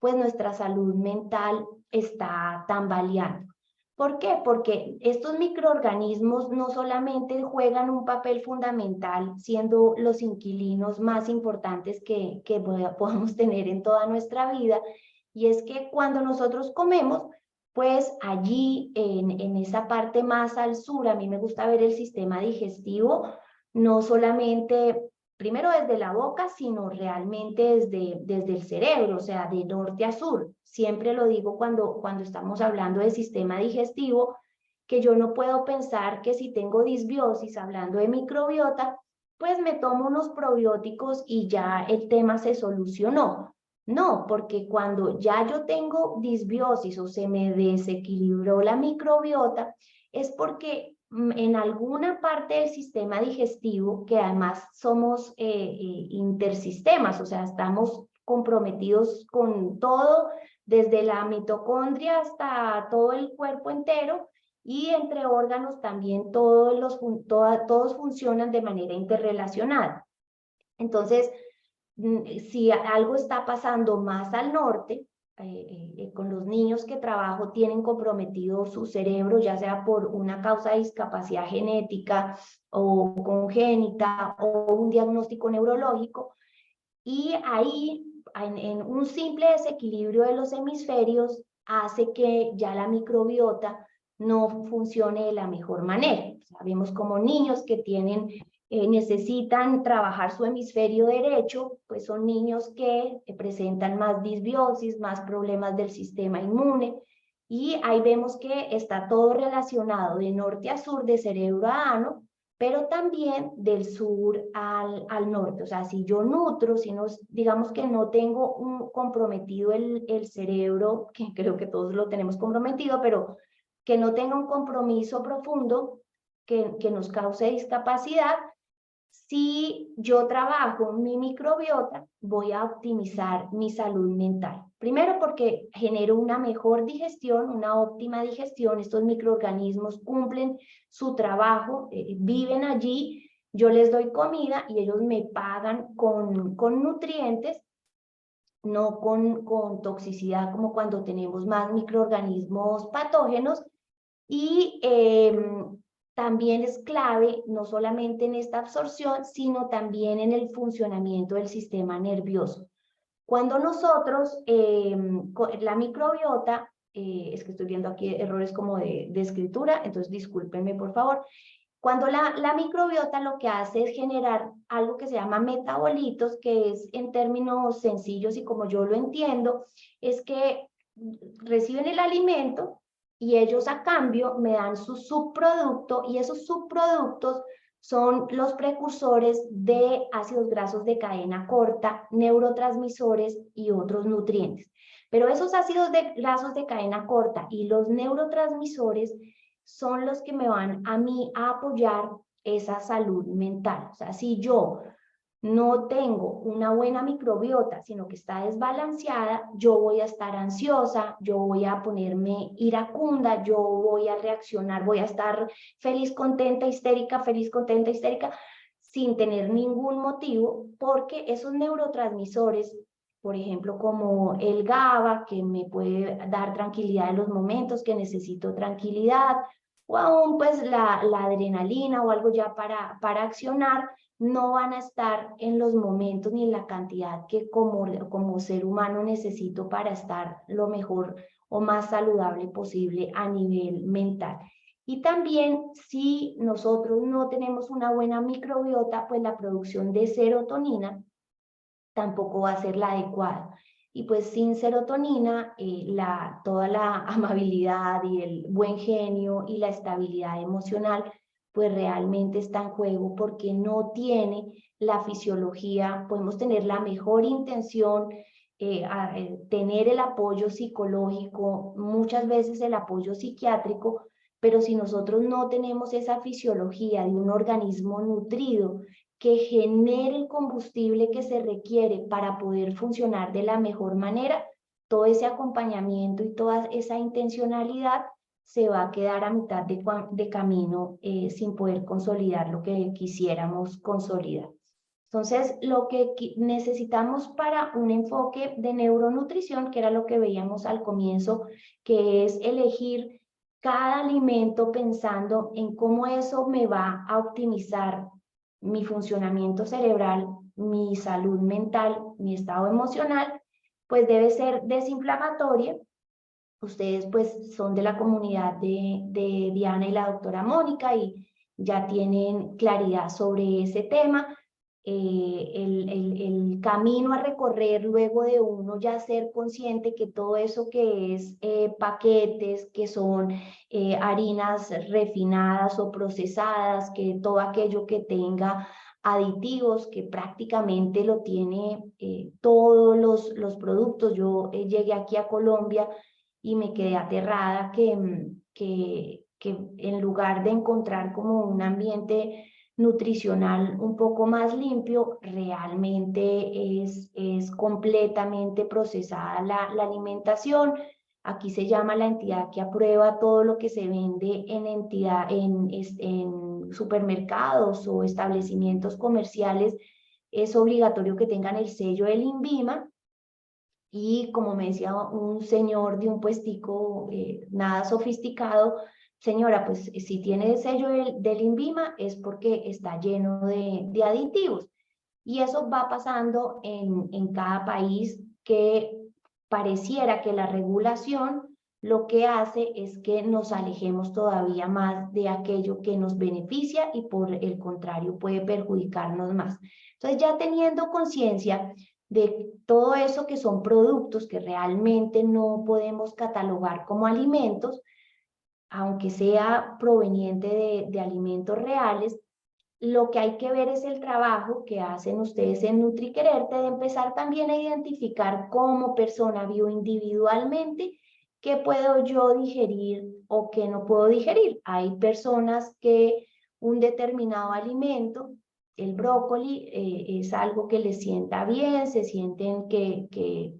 pues nuestra salud mental está tambaleando. ¿Por qué? Porque estos microorganismos no solamente juegan un papel fundamental siendo los inquilinos más importantes que podamos tener en toda nuestra vida, y es que cuando nosotros comemos, pues allí en esa parte más al sur, a mí me gusta ver el sistema digestivo, no solamente primero desde la boca, sino realmente desde el cerebro, o sea, de norte a sur. Siempre lo digo cuando estamos hablando de sistema digestivo, que yo no puedo pensar que si tengo disbiosis, hablando de microbiota, pues me tomo unos probióticos y ya el tema se solucionó. No, porque cuando ya yo tengo disbiosis o se me desequilibró la microbiota, es porque en alguna parte del sistema digestivo, que además somos intersistemas, o sea, estamos comprometidos con todo, desde la mitocondria hasta todo el cuerpo entero, y entre órganos también todos funcionan de manera interrelacionada. Entonces, si algo está pasando más al norte, con los niños que trabajo tienen comprometido su cerebro, ya sea por una causa de discapacidad genética o congénita o un diagnóstico neurológico, y ahí en un simple desequilibrio de los hemisferios hace que ya la microbiota no funcione de la mejor manera. Sabemos como niños que necesitan trabajar su hemisferio derecho, pues son niños que presentan más disbiosis, más problemas del sistema inmune, y ahí vemos que está todo relacionado de norte a sur, de cerebro a ano, pero también del sur al norte. O sea, si yo nutro, si no, digamos que no tengo comprometido el cerebro, que creo que todos lo tenemos comprometido, pero que no tenga un compromiso profundo que nos cause discapacidad, si yo trabajo mi microbiota, voy a optimizar mi salud mental. Primero porque genero una mejor digestión, una óptima digestión. Estos microorganismos cumplen su trabajo, viven allí, yo les doy comida y ellos me pagan con nutrientes, no con toxicidad como cuando tenemos más microorganismos patógenos. Y también es clave, no solamente en esta absorción, sino también en el funcionamiento del sistema nervioso. Cuando nosotros, la microbiota, es que estoy viendo aquí errores como de escritura, entonces discúlpenme por favor. Cuando la microbiota lo que hace es generar algo que se llama metabolitos, que es en términos sencillos y como yo lo entiendo, es que reciben el alimento y ellos a cambio me dan su subproducto, y esos subproductos son los precursores de ácidos grasos de cadena corta, neurotransmisores y otros nutrientes. Pero esos ácidos grasos de cadena corta y los neurotransmisores son los que me van a mí a apoyar esa salud mental. O sea, si yo no tengo una buena microbiota, sino que está desbalanceada, yo voy a estar ansiosa, yo voy a ponerme iracunda, yo voy a reaccionar, voy a estar feliz, contenta, histérica, sin tener ningún motivo, porque esos neurotransmisores, por ejemplo, como el GABA, que me puede dar tranquilidad en los momentos que necesito tranquilidad, o aún pues la adrenalina o algo ya para accionar, no van a estar en los momentos ni en la cantidad que como ser humano necesito para estar lo mejor o más saludable posible a nivel mental. Y también si nosotros no tenemos una buena microbiota, pues la producción de serotonina tampoco va a ser la adecuada. Y pues sin serotonina, toda la amabilidad y el buen genio y la estabilidad emocional, pues realmente está en juego, porque no tiene la fisiología. Podemos tener la mejor intención, tener el apoyo psicológico, muchas veces el apoyo psiquiátrico, pero si nosotros no tenemos esa fisiología de un organismo nutrido, que genere el combustible que se requiere para poder funcionar de la mejor manera, todo ese acompañamiento y toda esa intencionalidad se va a quedar a mitad de camino sin poder consolidar lo que quisiéramos consolidar. Entonces, lo que necesitamos para un enfoque de neuronutrición, que era lo que veíamos al comienzo, que es elegir cada alimento pensando en cómo eso me va a optimizar mi funcionamiento cerebral, mi salud mental, mi estado emocional, pues debe ser desinflamatoria. Ustedes pues son de la comunidad de Diana y la doctora Mónica y ya tienen claridad sobre ese tema. El camino a recorrer luego de uno ya ser consciente que todo eso que es paquetes, que son harinas refinadas o procesadas, que todo aquello que tenga aditivos, que prácticamente lo tiene todos los productos. Yo llegué aquí a Colombia y me quedé aterrada que en lugar de encontrar como un ambiente nutricional un poco más limpio, realmente es completamente procesada la alimentación. Aquí se llama la entidad que aprueba todo lo que se vende en supermercados o establecimientos comerciales. Es obligatorio que tengan el sello del INVIMA. Y como me decía un señor de un puestico nada sofisticado, señora, pues si tiene el sello del INVIMA es porque está lleno de aditivos. Y eso va pasando en cada país, que pareciera que la regulación lo que hace es que nos alejemos todavía más de aquello que nos beneficia y por el contrario puede perjudicarnos más. Entonces, ya teniendo conciencia de todo eso que son productos que realmente no podemos catalogar como alimentos, aunque sea proveniente de alimentos reales, lo que hay que ver es el trabajo que hacen ustedes en NutriQuererte de empezar también a identificar como persona bioindividualmente qué puedo yo digerir o qué no puedo digerir. Hay personas que un determinado alimento, el brócoli, es algo que les sienta bien, se sienten que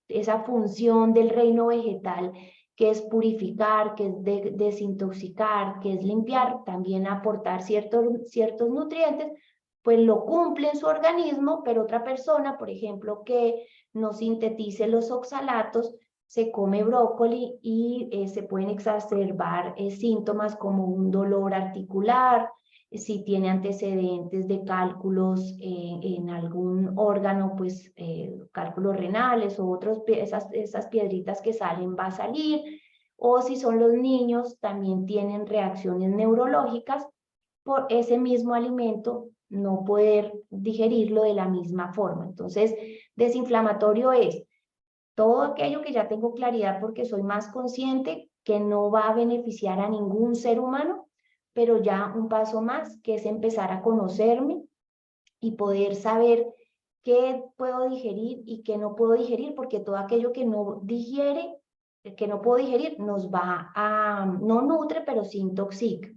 esa función del reino vegetal, que es purificar, que es desintoxicar, que es limpiar, también aportar ciertos nutrientes, pues lo cumple en su organismo, pero otra persona, por ejemplo, que no sintetice los oxalatos, se come brócoli y se pueden exacerbar síntomas como un dolor articular, si tiene antecedentes de cálculos en algún órgano, pues cálculos renales o esas piedritas que salen va a salir, o si son los niños, también tienen reacciones neurológicas por ese mismo alimento no poder digerirlo de la misma forma. Entonces, desinflamatorio es todo aquello que ya tengo claridad porque soy más consciente que no va a beneficiar a ningún ser humano, pero ya un paso más, que es empezar a conocerme y poder saber qué puedo digerir y qué no puedo digerir, porque todo aquello que no digiere, que no puedo digerir, no nutre, pero sí intoxica,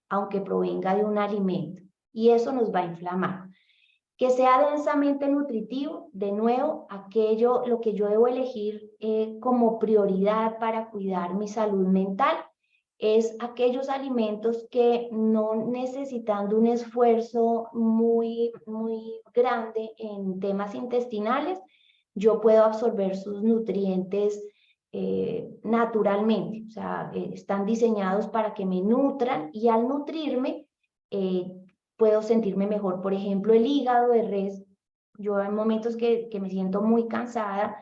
aunque provenga de un alimento, y eso nos va a inflamar. Que sea densamente nutritivo, de nuevo, lo que yo debo elegir como prioridad para cuidar mi salud mental, es aquellos alimentos que no necesitando un esfuerzo muy grande en temas intestinales, yo puedo absorber sus nutrientes naturalmente. O sea, están diseñados para que me nutran y al nutrirme puedo sentirme mejor. Por ejemplo, el hígado de res, yo hay momentos que me siento muy cansada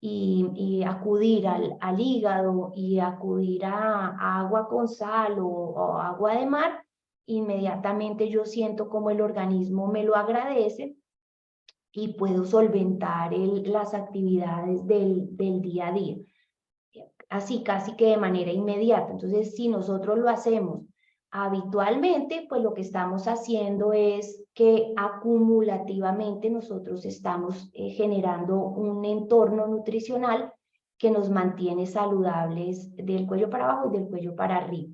y acudir al hígado y acudir a agua con sal o agua de mar, inmediatamente yo siento como el organismo me lo agradece y puedo solventar las actividades del día a día. Así casi que de manera inmediata. Entonces, si nosotros lo hacemos habitualmente, pues lo que estamos haciendo es que acumulativamente nosotros estamos generando un entorno nutricional que nos mantiene saludables del cuello para abajo y del cuello para arriba.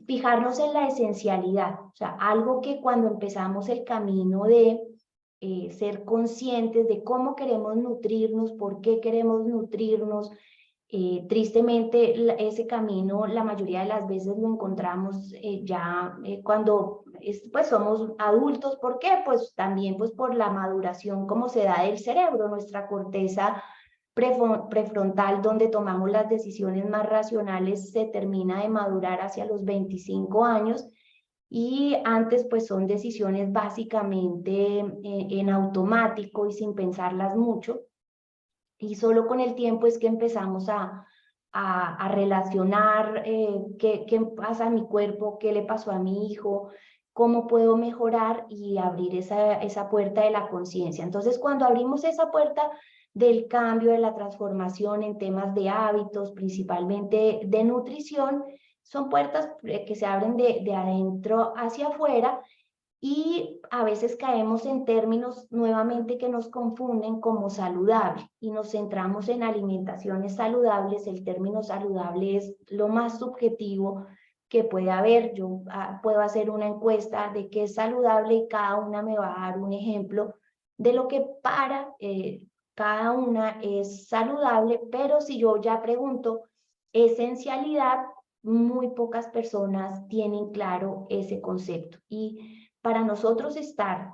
Fijarnos en la esencialidad, o sea, algo que cuando empezamos el camino de ser conscientes de cómo queremos nutrirnos, por qué queremos nutrirnos, Tristemente, ese camino la mayoría de las veces lo encontramos cuando pues somos adultos. ¿Por qué? Pues también pues por la maduración como se da del cerebro, nuestra corteza prefrontal, donde tomamos las decisiones más racionales, se termina de madurar hacia los 25 años, y antes pues son decisiones básicamente en automático y sin pensarlas mucho. Y solo con el tiempo es que empezamos a relacionar qué pasa en mi cuerpo, qué le pasó a mi hijo, cómo puedo mejorar y abrir esa puerta de la conciencia. Entonces, cuando abrimos esa puerta del cambio, de la transformación en temas de hábitos, principalmente de nutrición, son puertas que se abren de adentro hacia afuera, y a veces caemos en términos nuevamente que nos confunden como saludable y nos centramos en alimentaciones saludables. El término saludable es lo más subjetivo que puede haber. Yo puedo hacer una encuesta de qué es saludable y cada una me va a dar un ejemplo de lo que para cada una es saludable, pero si yo ya pregunto esencialidad, muy pocas personas tienen claro ese concepto. Y para nosotros estar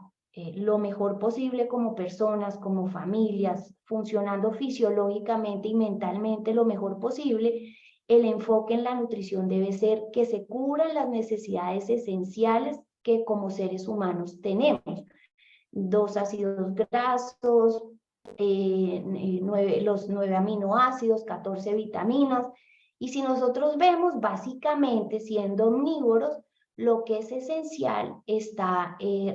lo mejor posible como personas, como familias, funcionando fisiológicamente y mentalmente lo mejor posible, el enfoque en la nutrición debe ser que se cubran las necesidades esenciales que como seres humanos tenemos. 2 ácidos grasos, los 9 aminoácidos, 14 vitaminas. Y si nosotros vemos, básicamente siendo omnívoros, lo que es esencial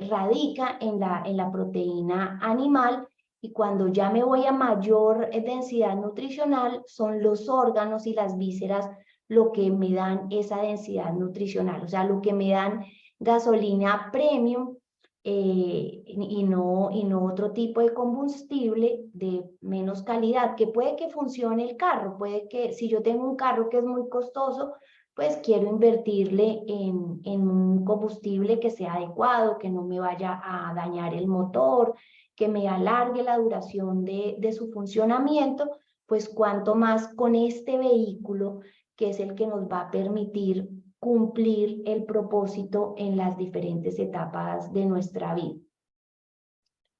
radica en la proteína animal, y cuando ya me voy a mayor densidad nutricional, son los órganos y las vísceras lo que me dan esa densidad nutricional, o sea, lo que me dan gasolina premium, y no otro tipo de combustible de menos calidad, que puede que funcione el carro, puede que si yo tengo un carro que es muy costoso, pues quiero invertirle en un combustible que sea adecuado, que no me vaya a dañar el motor, que me alargue la duración de su funcionamiento. Pues cuanto más con este vehículo, que es el que nos va a permitir cumplir el propósito en las diferentes etapas de nuestra vida.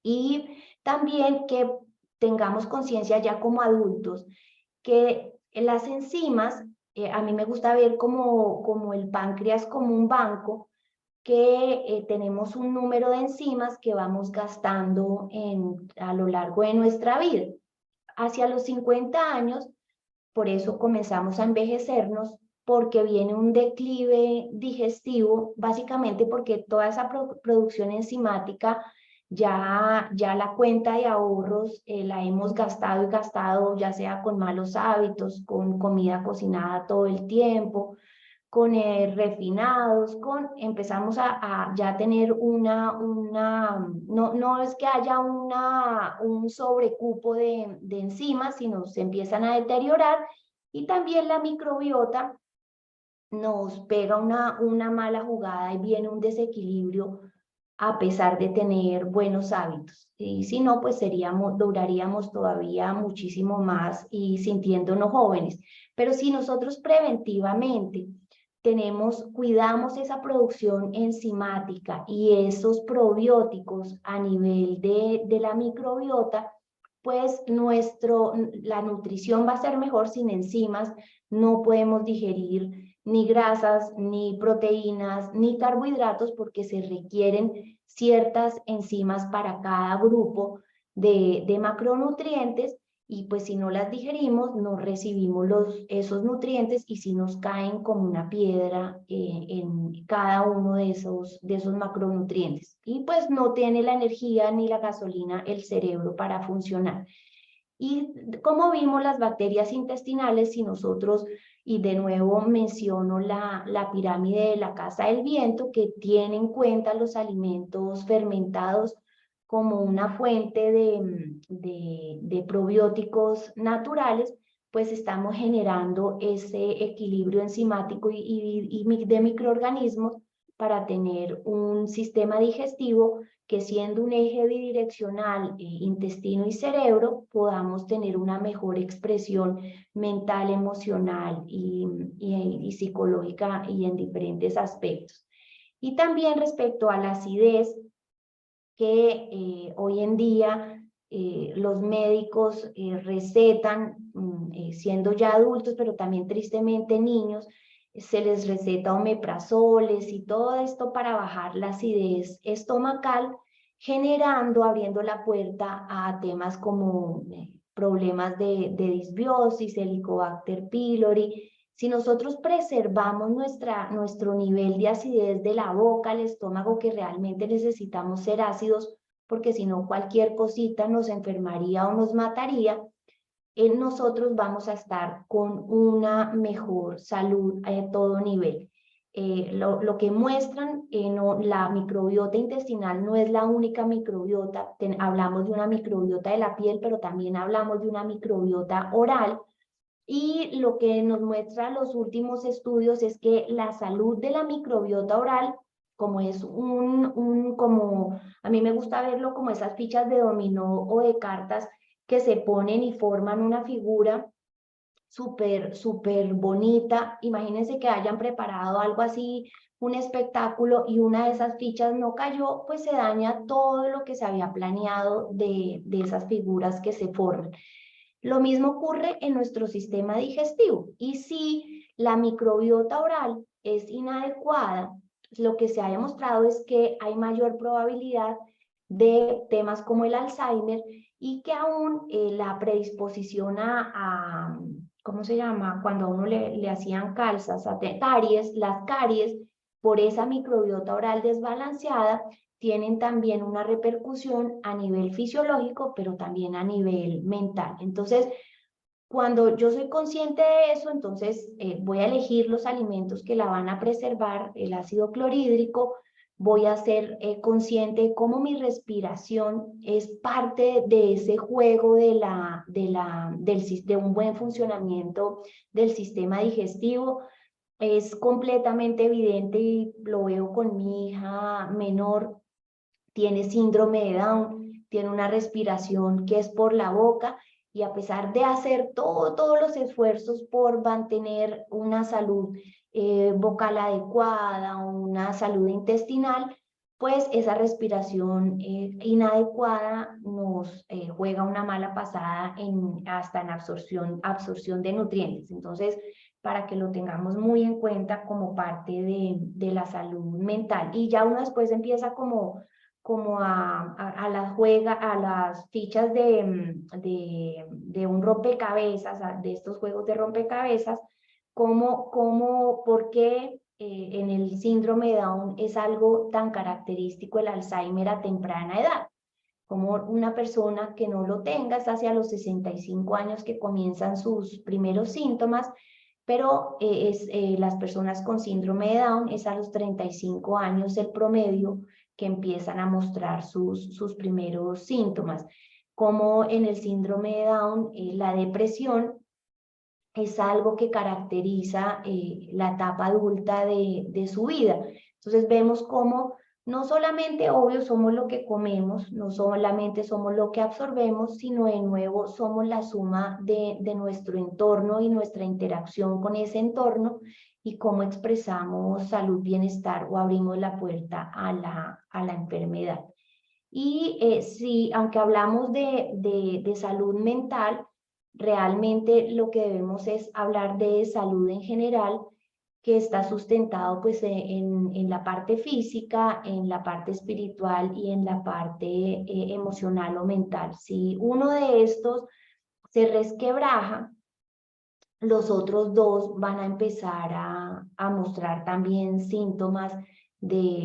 Y también que tengamos conciencia ya como adultos que las enzimas, a mí me gusta ver como el páncreas como un banco, que tenemos un número de enzimas que vamos gastando a lo largo de nuestra vida. Hacia los 50 años, por eso comenzamos a envejecernos, porque viene un declive digestivo, básicamente porque toda esa producción enzimática ya la cuenta de ahorros la hemos gastado y gastado, ya sea con malos hábitos, con comida cocinada todo el tiempo, con refinados, empezamos a ya tener no es que haya un sobrecupo de enzimas, sino se empiezan a deteriorar, y también la microbiota nos pega una mala jugada y viene un desequilibrio a pesar de tener buenos hábitos. Y si no, pues duraríamos todavía muchísimo más y sintiéndonos jóvenes. Pero si nosotros preventivamente cuidamos esa producción enzimática y esos probióticos a nivel de la microbiota, pues la nutrición va a ser mejor. Sin enzimas no podemos digerir ni grasas, ni proteínas, ni carbohidratos, porque se requieren ciertas enzimas para cada grupo de macronutrientes, y pues si no las digerimos, no recibimos esos nutrientes, y si nos caen como una piedra en cada uno de esos macronutrientes. Y pues no tiene la energía ni la gasolina el cerebro para funcionar. Y como vimos, las bacterias intestinales, si nosotros, y de nuevo menciono la pirámide de la casa del viento, que tiene en cuenta los alimentos fermentados como una fuente de probióticos naturales, pues estamos generando ese equilibrio enzimático y de microorganismos para tener un sistema digestivo que, siendo un eje bidireccional intestino y cerebro, podamos tener una mejor expresión mental, emocional y psicológica y en diferentes aspectos. Y también respecto a la acidez, que hoy en día los médicos recetan, siendo ya adultos, pero también tristemente niños, se les receta omeprazoles y todo esto para bajar la acidez estomacal, generando, abriendo la puerta a temas como problemas de disbiosis, Helicobacter pylori. Si nosotros preservamos nuestro nivel de acidez de la boca al estómago, que realmente necesitamos ser ácidos, porque si no cualquier cosita nos enfermaría o nos mataría, nosotros vamos a estar con una mejor salud a todo nivel. Lo que muestran, la microbiota intestinal no es la única microbiota. Hablamos de una microbiota de la piel, pero también hablamos de una microbiota oral. Y lo que nos muestra los últimos estudios es que la salud de la microbiota oral, como es como a mí me gusta verlo como esas fichas de dominó o de cartas que se ponen y forman una figura súper bonita. Imagínense que hayan preparado algo así, un espectáculo, y una de esas fichas no cayó, pues se daña todo lo que se había planeado de esas figuras que se forman. Lo mismo ocurre en nuestro sistema digestivo. Y si la microbiota oral es inadecuada, lo que se ha demostrado es que hay mayor probabilidad de temas como el Alzheimer, y que aún la predisposición ¿cómo se llama? Cuando a uno le hacían calzas, caries, las caries, por esa microbiota oral desbalanceada, tienen también una repercusión a nivel fisiológico, pero también a nivel mental. Entonces, cuando yo soy consciente de eso, entonces voy a elegir los alimentos que la van a preservar, el ácido clorhídrico. Voy a ser consciente de cómo mi respiración es parte de ese juego de un buen funcionamiento del sistema digestivo. Es completamente evidente, y lo veo con mi hija menor, tiene síndrome de Down, tiene una respiración que es por la boca, y a pesar de hacer todos los esfuerzos por mantener una salud vocal adecuada, una salud intestinal, pues esa respiración inadecuada nos juega una mala pasada hasta en absorción de nutrientes. Entonces, para que lo tengamos muy en cuenta como parte de la salud mental. Y ya uno después empieza como a las fichas de un rompecabezas, de estos juegos de rompecabezas, por qué en el síndrome de Down es algo tan característico el Alzheimer a temprana edad. Como una persona que no lo tenga es hacia los 65 años que comienzan sus primeros síntomas, pero las personas con síndrome de Down es a los 35 años el promedio que empiezan a mostrar sus primeros síntomas. Como en el síndrome de Down, la depresión es algo que caracteriza la etapa adulta de su vida. Entonces vemos cómo no solamente, obvio, somos lo que comemos, no solamente somos lo que absorbemos, sino de nuevo somos la suma de nuestro entorno y nuestra interacción con ese entorno, y cómo expresamos salud, bienestar o abrimos la puerta a la enfermedad. Y sí, aunque hablamos de salud mental, realmente lo que debemos es hablar de salud en general, que está sustentado pues en la parte física, en la parte espiritual y en la parte emocional o mental. Si uno de estos se resquebraja, los otros dos van a empezar a mostrar también síntomas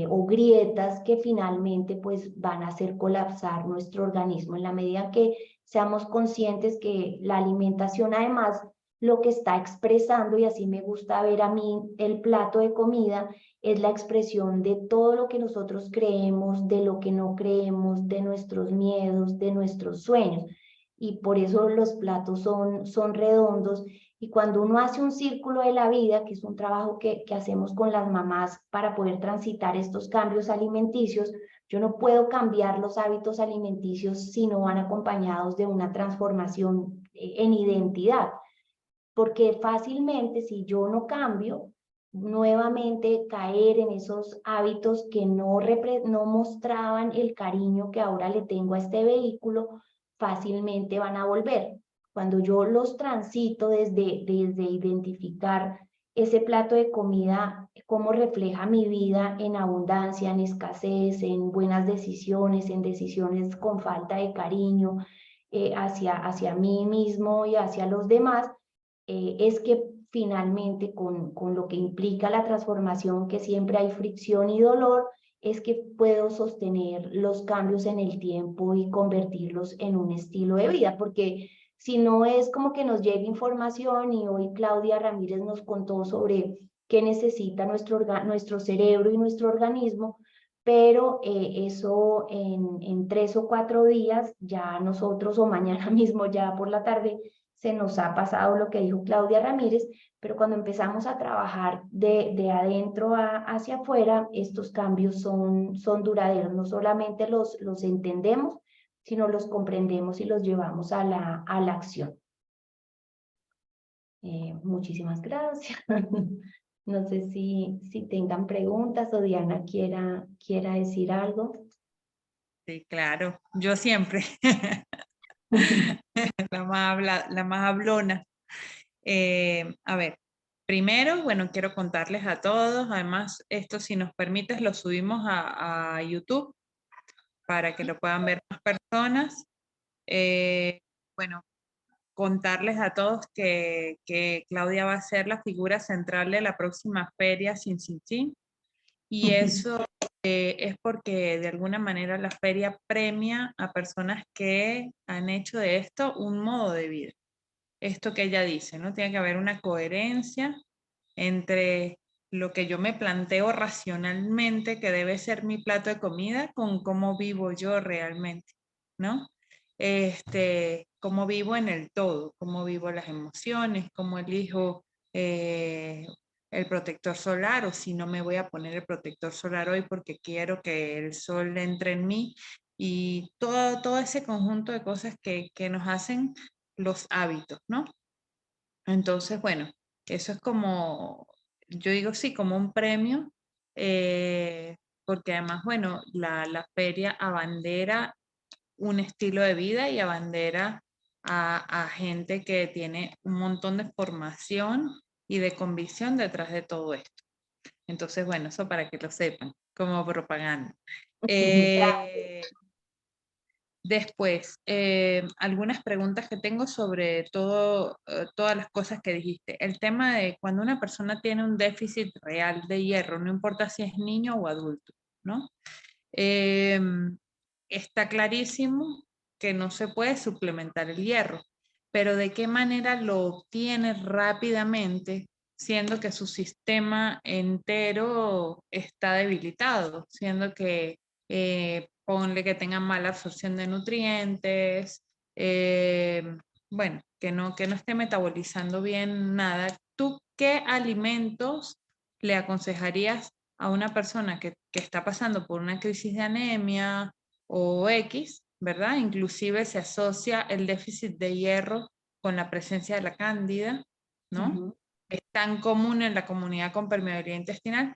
o grietas que finalmente pues van a hacer colapsar nuestro organismo. En la medida que seamos conscientes que la alimentación, además, lo que está expresando, y así me gusta ver a mí el plato de comida, es la expresión de todo lo que nosotros creemos, de lo que no creemos, de nuestros miedos, de nuestros sueños. y por eso los platos son redondos. Y cuando uno hace un círculo de la vida, que es un trabajo que hacemos con las mamás para poder transitar estos cambios alimenticios, yo no puedo cambiar los hábitos alimenticios si no van acompañados de una transformación en identidad, porque fácilmente si yo no cambio, nuevamente caer en esos hábitos que no mostraban el cariño que ahora le tengo a este vehículo, fácilmente van a volver. Cuando yo los transito desde identificar ese plato de comida, cómo refleja mi vida en abundancia, en escasez, en buenas decisiones, en decisiones con falta de cariño hacia mí mismo y hacia los demás, es que finalmente con lo que implica la transformación, que siempre hay fricción y dolor, es que puedo sostener los cambios en el tiempo y convertirlos en un estilo de vida, porque si no es como que nos llegue información y hoy Claudia Ramírez nos contó sobre qué necesita nuestro cerebro y nuestro organismo, pero eso en 3 o 4 días ya nosotros o mañana mismo ya por la tarde se nos ha pasado lo que dijo Claudia Ramírez, pero cuando empezamos a trabajar de adentro hacia afuera, estos cambios son duraderos, no solamente los entendemos, sino los comprendemos y los llevamos a la acción. Muchísimas gracias. No sé si tengan preguntas o Diana quiera decir algo. Sí, claro, yo siempre, la más hablona. A ver, primero, bueno, quiero contarles a todos, además esto si nos permites lo subimos a YouTube para que lo puedan ver más personas. Bueno, contarles a todos que Claudia va a ser la figura central de la próxima feria Sin Sin Sin, y eso es porque de alguna manera la feria premia a personas que han hecho de esto un modo de vida. Esto que ella dice, ¿no? Tiene que haber una coherencia entre lo que yo me planteo racionalmente que debe ser mi plato de comida con cómo vivo yo realmente, ¿no? Cómo vivo en el todo, cómo vivo las emociones, cómo elijo el protector solar, o si no me voy a poner el protector solar hoy porque quiero que el sol entre en mí, y todo ese conjunto de cosas que nos hacen los hábitos, ¿no? Entonces, bueno, eso es como, yo digo sí, como un premio, porque además, bueno, la feria abandera un estilo de vida y abandera a gente que tiene un montón de formación y de convicción detrás de todo esto. Entonces, bueno, eso para que lo sepan, como propaganda. Después, algunas preguntas que tengo sobre todas las cosas que dijiste. El tema de cuando una persona tiene un déficit real de hierro, no importa si es niño o adulto, ¿no? Está clarísimo que no se puede suplementar el hierro, pero ¿de qué manera lo obtiene rápidamente, siendo que su sistema entero está debilitado, siendo que ponle que tenga mala absorción de nutrientes, bueno, que no esté metabolizando bien nada? ¿Tú qué alimentos le aconsejarías a una persona que está pasando por una crisis de anemia o X, ¿verdad? Inclusive se asocia el déficit de hierro con la presencia de la cándida, ¿no? Es tan común en la comunidad con permeabilidad intestinal.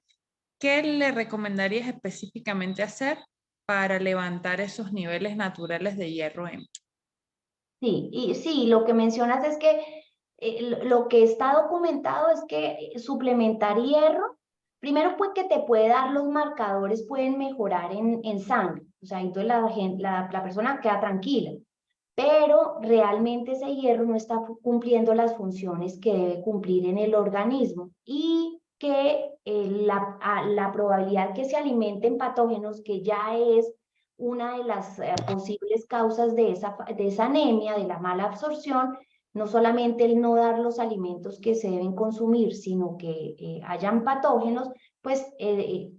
¿Qué le recomendarías específicamente hacer para levantar esos niveles naturales de hierro en? Sí, y sí, lo que mencionas es que lo que está documentado es que suplementar hierro, primero pues que te puede dar los marcadores, pueden mejorar en sangre, o sea, entonces la persona queda tranquila, pero realmente ese hierro no está cumpliendo las funciones que debe cumplir en el organismo, y que la probabilidad que se alimenten patógenos, que ya es una de las posibles causas de esa anemia, de la mala absorción, no solamente el no dar los alimentos que se deben consumir, sino que hayan patógenos, pues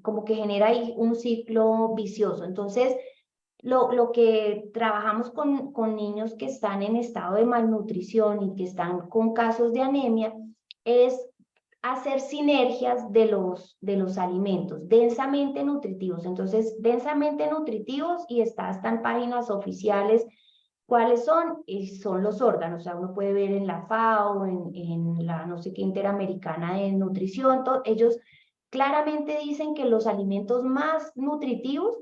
como que genera ahí un ciclo vicioso. Entonces, lo que trabajamos con niños que están en estado de malnutrición y que están con casos de anemia es hacer sinergias de los alimentos densamente nutritivos. Entonces, densamente nutritivos, y están en páginas oficiales. ¿Cuáles son? Son los órganos. O sea, uno puede ver en la FAO, en la no sé qué Interamericana de Nutrición, ellos claramente dicen que los alimentos más nutritivos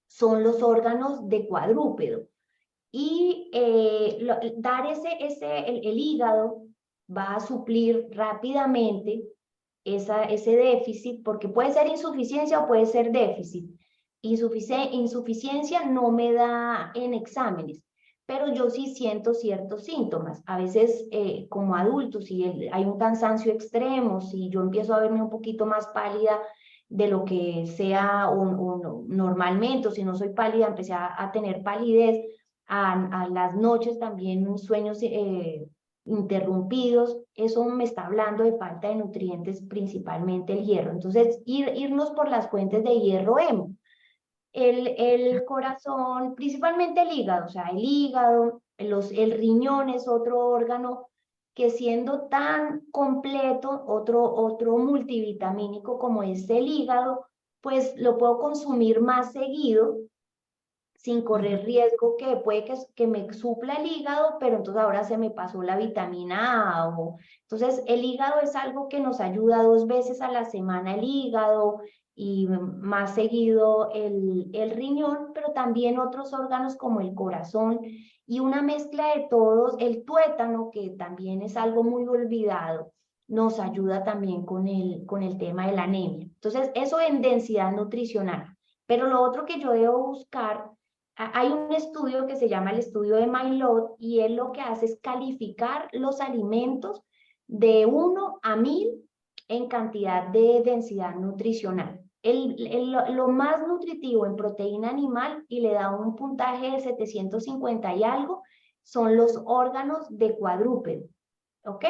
son los órganos de cuadrúpedo. Y dar el hígado va a suplir rápidamente ese déficit, porque puede ser insuficiencia o puede ser déficit. Insuficiencia no me da en exámenes, pero yo sí siento ciertos síntomas. A veces como adulto, si hay un cansancio extremo, si yo empiezo a verme un poquito más pálida de lo que sea normalmente, o si no soy pálida, empecé a tener palidez, a las noches también sueños interrumpidos, eso me está hablando de falta de nutrientes, principalmente el hierro. Entonces, irnos por las fuentes de hierro hemo. El corazón, principalmente el hígado, o sea, el hígado, el riñón es otro órgano que, siendo tan completo, otro multivitamínico como es el hígado, pues lo puedo consumir más seguido sin correr riesgo que puede que me supla el hígado, pero entonces ahora se me pasó la vitamina A. Entonces el hígado es algo que nos ayuda 2 veces a la semana, el hígado, y más seguido el riñón, pero también otros órganos como el corazón, y una mezcla de todos. El tuétano, que también es algo muy olvidado, nos ayuda también con el tema de la anemia. Entonces eso en densidad nutricional. Pero lo otro que yo debo buscar, hay un estudio que se llama el estudio de Maillot, y él lo que hace es calificar los alimentos de 1 a 1000 en cantidad de densidad nutricional. Lo más nutritivo en proteína animal, y le da un puntaje de 750 y algo, son los órganos de cuadrúpedo. ¿Ok?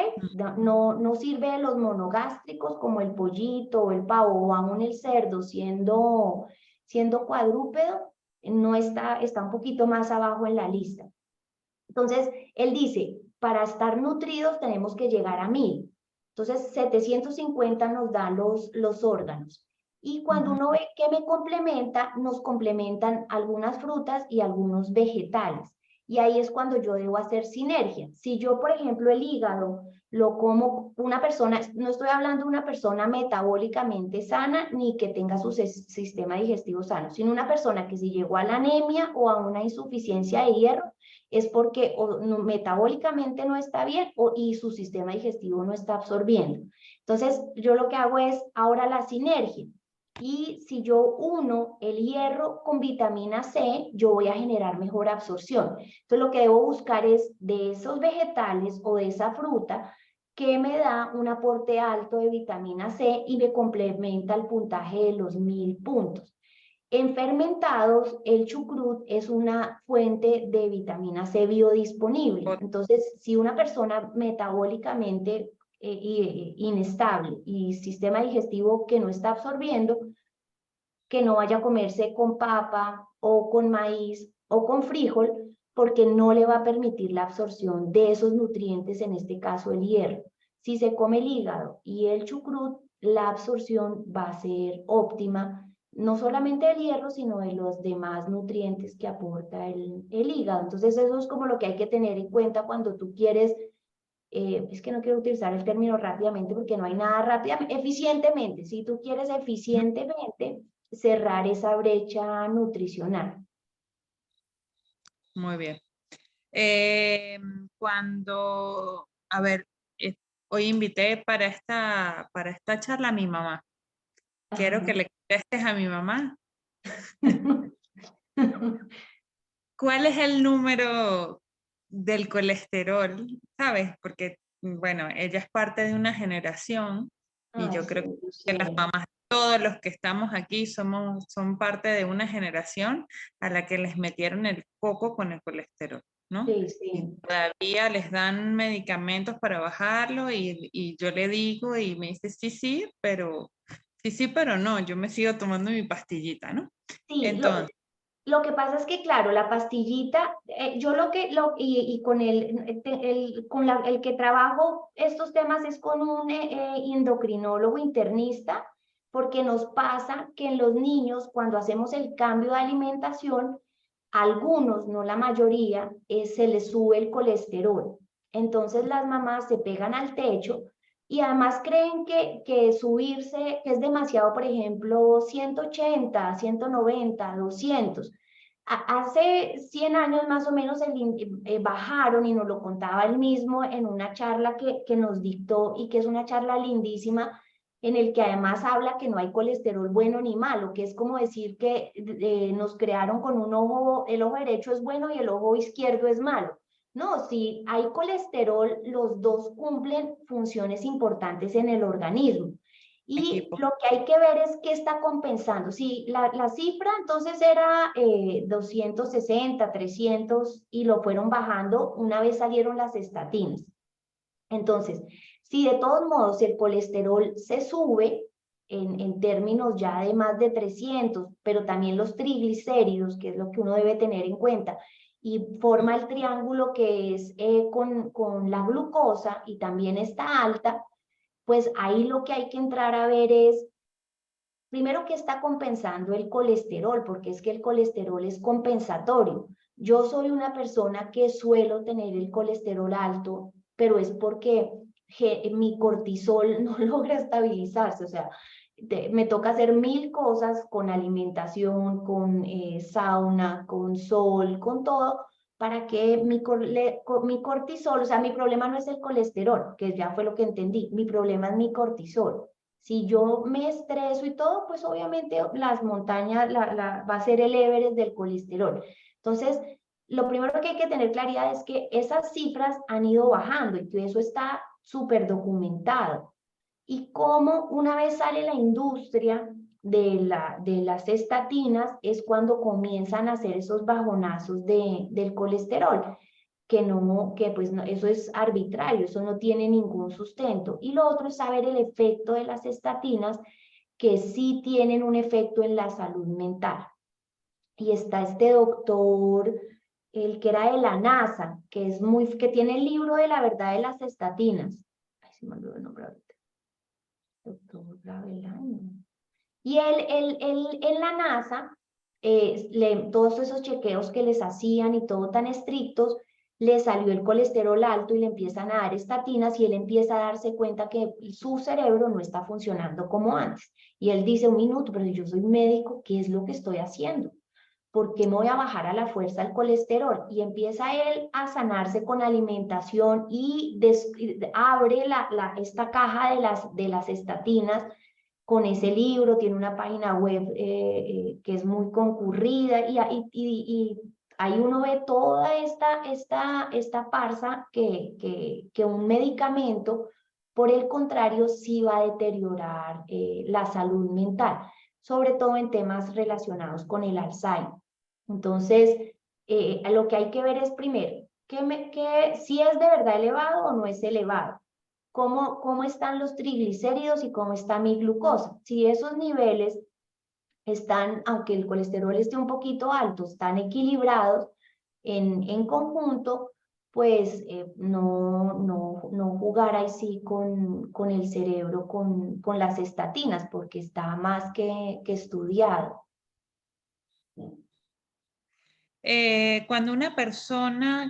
No sirve los monogástricos como el pollito o el pavo, o aún el cerdo, siendo cuadrúpedo, no está un poquito más abajo en la lista. Entonces, él dice, para estar nutridos tenemos que llegar a 1000. Entonces, 750 nos dan los órganos. Y cuando uno ve que me complementa, nos complementan algunas frutas y algunos vegetales. Y ahí es cuando yo debo hacer sinergia. Si yo, por ejemplo, el hígado lo como una persona, no estoy hablando de una persona metabólicamente sana ni que tenga su sistema digestivo sano, sino una persona que, si llegó a la anemia o a una insuficiencia de hierro, es porque metabólicamente no está bien, y su sistema digestivo no está absorbiendo. Entonces, yo lo que hago es ahora la sinergia. Y si yo uno el hierro con vitamina C, yo voy a generar mejor absorción. Entonces, lo que debo buscar es de esos vegetales o de esa fruta que me da un aporte alto de vitamina C y me complementa el puntaje de los 1000 puntos. En fermentados, el chucrut es una fuente de vitamina C biodisponible. Entonces, si una persona metabólicamente inestable y sistema digestivo que no está absorbiendo, que no vaya a comerse con papa o con maíz o con frijol, porque no le va a permitir la absorción de esos nutrientes, en este caso el hierro. Si se come el hígado y el chucrut, la absorción va a ser óptima, no solamente del hierro, sino de los demás nutrientes que aporta el hígado. Entonces eso es como lo que hay que tener en cuenta cuando tú quieres, es que no quiero utilizar el término rápidamente porque no hay nada rápidamente, eficientemente, si tú quieres eficientemente cerrar esa brecha nutricional. Muy bien. A ver, hoy invité para esta charla a mi mamá. Quiero que le contestes a mi mamá. ¿Cuál es el número del colesterol? ¿Sabes? Porque, bueno, ella es parte de una generación y yo creo que las mamás, todos los que estamos aquí son parte de una generación a la que les metieron el coco con el colesterol, ¿no? Sí, sí. Y todavía les dan medicamentos para bajarlo, y yo le digo y me dice, sí, pero no, yo me sigo tomando mi pastillita, ¿no? Sí, Entonces, Lo que pasa es que, claro, la pastillita, yo y con el que trabajo estos temas es con un endocrinólogo internista, porque nos pasa que en los niños, cuando hacemos el cambio de alimentación, algunos, no la mayoría, se les sube el colesterol. Entonces las mamás se pegan al techo y además creen que subirse, que es demasiado, por ejemplo, 180, 190, 200. Hace 100 años más o menos bajaron y nos lo contaba él mismo en una charla que nos dictó y que es una charla lindísima en el que además habla que no hay colesterol bueno ni malo, que es como decir que nos crearon con un ojo, el ojo derecho es bueno y el ojo izquierdo es malo. No, si hay colesterol, los dos cumplen funciones importantes en el organismo. Y Equipo. lo que hay que ver es qué está compensando. Si la cifra entonces era 260, 300 y lo fueron bajando una vez salieron las estatinas. Entonces, si de todos modos el colesterol se sube en términos ya de más de 300, pero también los triglicéridos, que es lo que uno debe tener en cuenta, y forma el triángulo que es con la glucosa y también está alta, pues ahí lo que hay que entrar a ver es, primero que está compensando el colesterol, porque es que el colesterol es compensatorio. Yo soy una persona que suelo tener el colesterol alto, pero es porque mi cortisol no logra estabilizarse, o sea, me toca hacer 1000 cosas con alimentación, con sauna, con sol, con todo, para que mi cortisol, o sea, mi problema no es el colesterol, que ya fue lo que entendí, mi problema es mi cortisol. Si yo me estreso y todo, pues obviamente las montañas va a ser el Everest del colesterol. Entonces, lo primero que hay que tener claridad es que esas cifras han ido bajando y que eso está súper documentado. Y cómo una vez sale la industria de las estatinas es cuando comienzan a hacer esos bajonazos del colesterol que no, que pues no, eso es arbitrario, eso no tiene ningún sustento. Y lo otro es saber el efecto de las estatinas, que sí tienen un efecto en la salud mental. Y está este doctor, el que era de la NASA, que tiene el libro de la verdad de las estatinas. Ay, se me olvidó el nombre ahorita. Doctor Ravelano. Y él en la NASA, todos esos chequeos que les hacían y todo tan estrictos, le salió el colesterol alto y le empiezan a dar estatinas y él empieza a darse cuenta que su cerebro no está funcionando como antes. Y él dice, un minuto, pero yo soy médico, ¿qué es lo que estoy haciendo? ¿Por qué me voy a bajar a la fuerza el colesterol? Y empieza él a sanarse con alimentación y abre esta caja de las estatinas con ese libro, tiene una página web que es muy concurrida y ahí uno ve toda esta farsa que un medicamento, por el contrario, sí va a deteriorar la salud mental, sobre todo en temas relacionados con el Alzheimer. Entonces, lo que hay que ver es primero, si es de verdad elevado o no es elevado. Cómo están los triglicéridos y cómo está mi glucosa. Si esos niveles están, aunque el colesterol esté un poquito alto, están equilibrados en conjunto, pues no jugar ahí sí con el cerebro, con las estatinas, porque está más que estudiado. Cuando una persona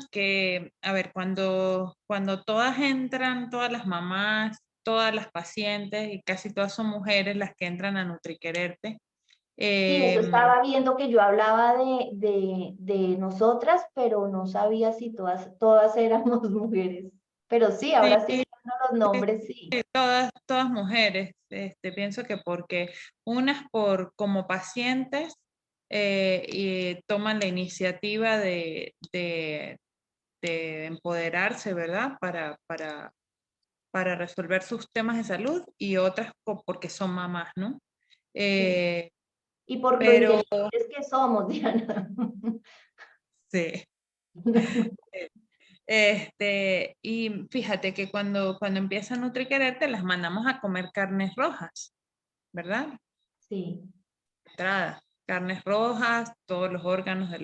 a ver, cuando todas entran, todas las mamás, todas las pacientes y casi todas son mujeres las que entran a NutriQuererte. Sí, eso estaba viendo que yo hablaba de nosotras, pero no sabía si todas éramos mujeres. Pero sí, Sí, ahora sí viendo los nombres, sí. todas mujeres, pienso que porque unas como pacientes y toman la iniciativa de empoderarse, ¿verdad? Para resolver sus temas de salud y otras porque son mamás, ¿no? Sí. Eh, Y por lo pero inteligentes que somos, Diana. sí. Y fíjate que cuando empieza a NutriQuererte las mandamos a comer carnes rojas, ¿verdad? Sí. Entrada. carnes rojas, todos los órganos de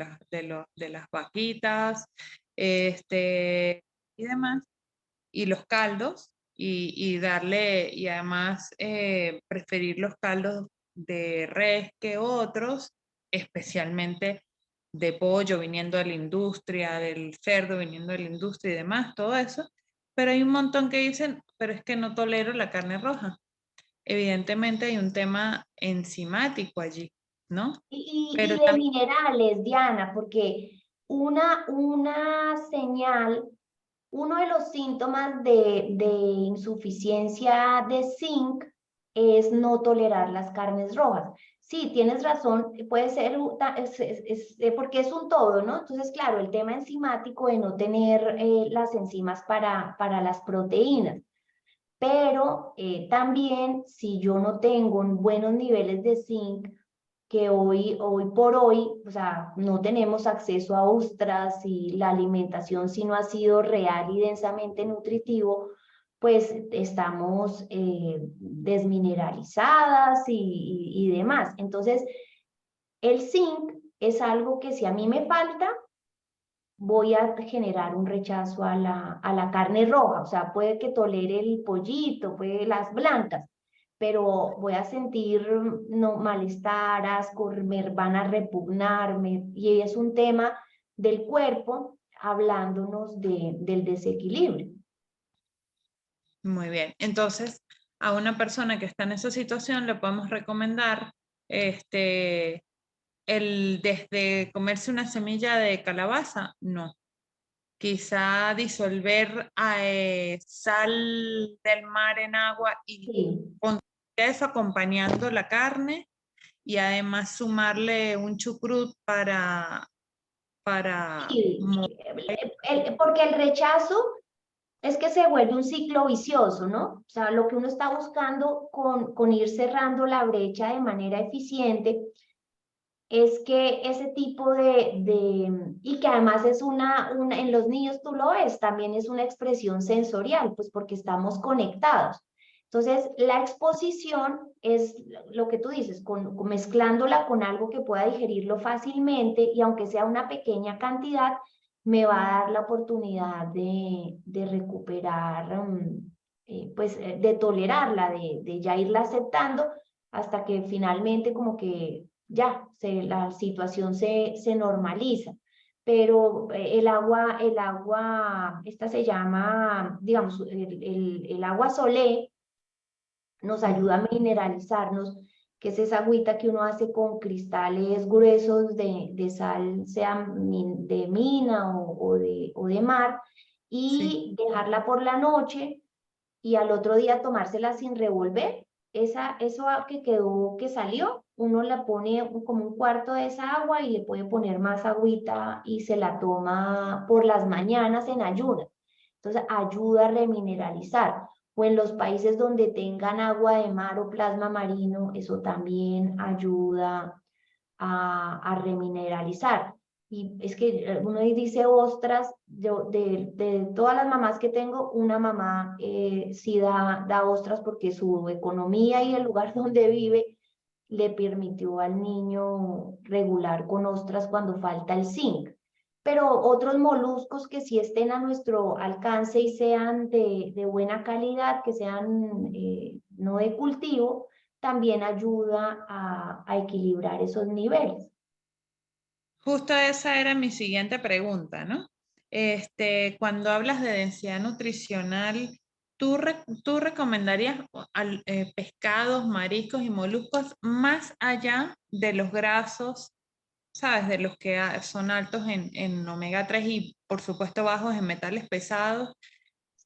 las vaquitas, y demás, y los caldos, y darle, y además preferir los caldos de res que otros, especialmente de pollo viniendo de la industria, del cerdo viniendo de la industria y demás, todo eso. Pero hay un montón que dicen, pero es que no tolero la carne roja. Evidentemente hay un tema enzimático allí, ¿no? Pero Y de minerales, Diana, porque una señal, uno de los síntomas de insuficiencia de zinc es no tolerar las carnes rojas. Sí, tienes razón, puede ser, porque es un todo, ¿no? Entonces, claro, el tema enzimático de no tener las enzimas para las proteínas. Pero también si yo no tengo buenos niveles de zinc, que hoy por hoy, o sea, no tenemos acceso a ostras y la alimentación si no ha sido real y densamente nutritivo, pues estamos desmineralizadas y demás. Entonces, el zinc es algo que si a mí me falta, voy a generar un rechazo a la carne roja, o sea, puede que tolere el pollito, puede las blancas, pero voy a sentir no, malestar, asco, me van a repugnarme, y es un tema del cuerpo hablándonos del desequilibrio. muy bien. Entonces, a una persona que está en esa situación le podemos recomendar desde comerse una semilla de calabaza, no. Quizá disolver sal del mar en agua y Sí. con eso acompañando la carne, y además sumarle un chucrut para Sí, porque el rechazo es que se vuelve un ciclo vicioso, ¿no? O sea, lo que uno está buscando con ir cerrando la brecha de manera eficiente es que ese tipo y que además es en los niños tú lo ves, también es una expresión sensorial, pues porque estamos conectados. Entonces, la exposición es lo que tú dices, mezclándola con algo que pueda digerirlo fácilmente y aunque sea una pequeña cantidad, me va a dar la oportunidad de recuperar, de tolerarla, de ya irla aceptando hasta que finalmente como que ya la situación se normaliza. Pero esta se llama, digamos, el agua Solé nos ayuda a mineralizarnos, que es esa agüita que uno hace con cristales gruesos de sal, sea de mina o de mar, y dejarla por la noche y al otro día tomársela sin revolver. Eso que salió, uno la pone como un cuarto de esa agua y le puede poner más agüita y se la toma por las mañanas en ayunas. Entonces ayuda a remineralizar. O en los países donde tengan agua de mar o plasma marino, eso también ayuda a remineralizar. Y es que uno dice ostras, de todas las mamás que tengo, una mamá sí da ostras porque su economía y el lugar donde vive le permitió al niño regular con ostras cuando falta el zinc. Pero otros moluscos que sí estén a nuestro alcance y sean de buena calidad, que sean no de cultivo, también ayuda a equilibrar esos niveles. Justo esa era mi siguiente pregunta, ¿no? Cuando hablas de densidad nutricional, ¿tú recomendarías pescados, mariscos y moluscos más allá de los grasos, sabes, de los que son altos en omega 3 y por supuesto bajos en metales pesados?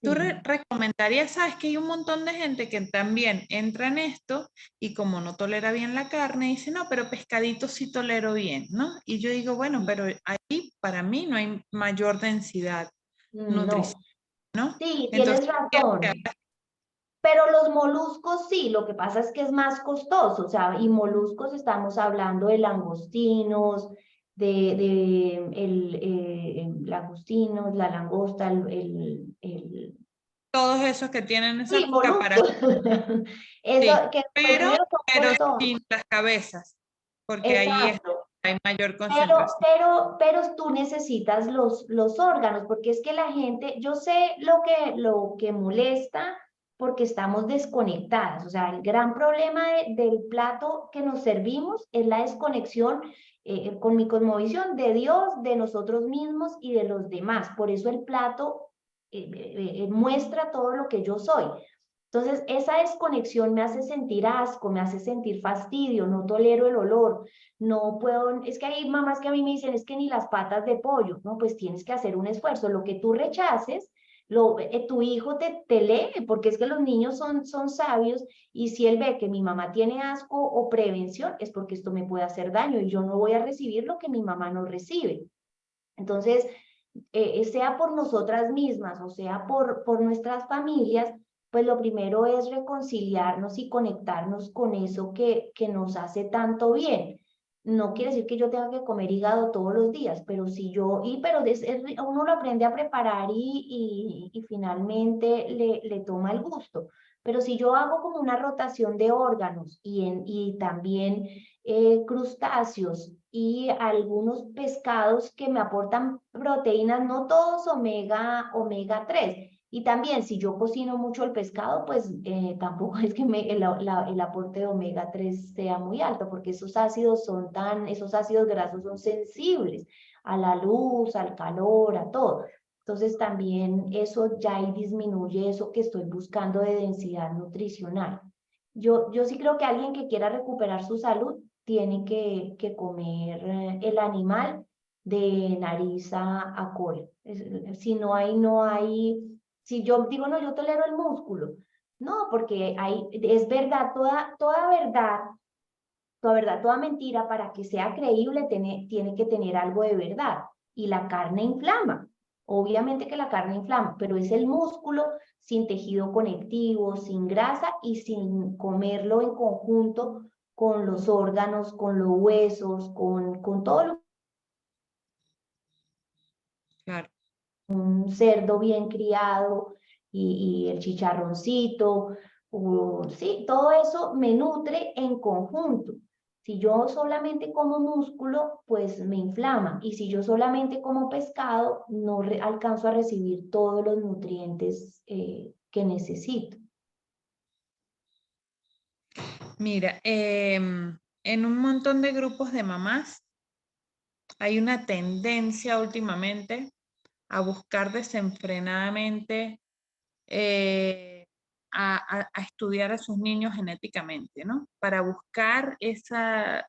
¿Tú recomendarías, sabes que hay un montón de gente que también entra en esto y como no tolera bien la carne, dice, no, pero pescadito sí tolero bien, ¿no? Y yo digo, bueno, pero ahí para mí no hay mayor densidad nutricional, No, ¿no? sí, Entonces, tienes razón. Pero los moluscos sí, lo que pasa es que es más costoso, o sea, y moluscos estamos hablando de langostinos, langostinos, la langosta, todos esos que tienen esa sí, moluscos. caparazón, Eso sí, que los pero, míos son pero costosos. sin las cabezas, porque ahí Exacto. hay mayor concentración. Pero tú necesitas los órganos, porque es que la gente, yo sé lo que molesta porque estamos desconectadas. O sea, el gran problema del plato que nos servimos es la desconexión con mi cosmovisión de Dios, de nosotros mismos y de los demás. Por eso el plato muestra todo lo que yo soy. Entonces, esa desconexión me hace sentir asco, me hace sentir fastidio, no tolero el olor, no puedo, es que hay mamás que a mí me dicen, es que ni las patas de pollo, no, pues tienes que hacer un esfuerzo, lo que tú rechaces, tu hijo te lee, porque es que los niños son sabios, y si él ve que mi mamá tiene asco o prevención, es porque esto me puede hacer daño, y yo no voy a recibir lo que mi mamá no recibe. Entonces, sea por nosotras mismas o sea por nuestras familias, pues lo primero es reconciliarnos y conectarnos con eso que nos hace tanto bien. No quiere decir que yo tenga que comer hígado todos los días, pero si yo, uno lo aprende a preparar y finalmente le toma el gusto. Pero si yo hago como una rotación de órganos y también crustáceos y algunos pescados que me aportan proteínas, no todos omega 3. Y también si yo cocino mucho el pescado, pues tampoco es que el aporte de omega 3 sea muy alto, porque esos ácidos grasos son sensibles a la luz, al calor, a todo. Entonces también eso ya ahí disminuye eso que estoy buscando de densidad nutricional. Yo sí creo que alguien que quiera recuperar su salud tiene que comer el animal de nariz a cola. Si no hay, no hay, si yo digo, no, yo tolero el músculo. No, porque es verdad, toda mentira para que sea creíble tiene que tener algo de verdad. Y la carne inflama. Obviamente que la carne inflama, pero es el músculo sin tejido conectivo, sin grasa y sin comerlo en conjunto con los órganos, con los huesos, con todo lo Claro. un cerdo bien criado y el chicharroncito, sí, todo eso me nutre en conjunto. Si yo solamente como músculo, pues me inflama. Y si yo solamente como pescado, no alcanzo a recibir todos los nutrientes que necesito. Mira, en un montón de grupos de mamás hay una tendencia últimamente a buscar desenfrenadamente a estudiar a sus niños genéticamente, ¿no? Para buscar esta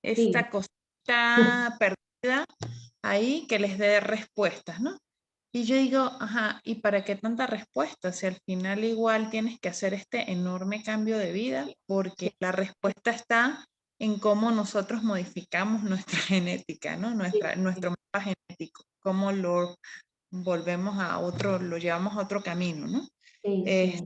Sí, cosita perdida ahí que les dé respuestas, ¿no? Y yo digo, ajá, ¿y para qué tanta respuesta? Si al final igual tienes que hacer este enorme cambio de vida, porque la respuesta está en cómo nosotros modificamos nuestra genética, ¿no? Nuestro mapa genético, cómo lo volvemos a otro, lo llevamos a otro camino, ¿no? sí.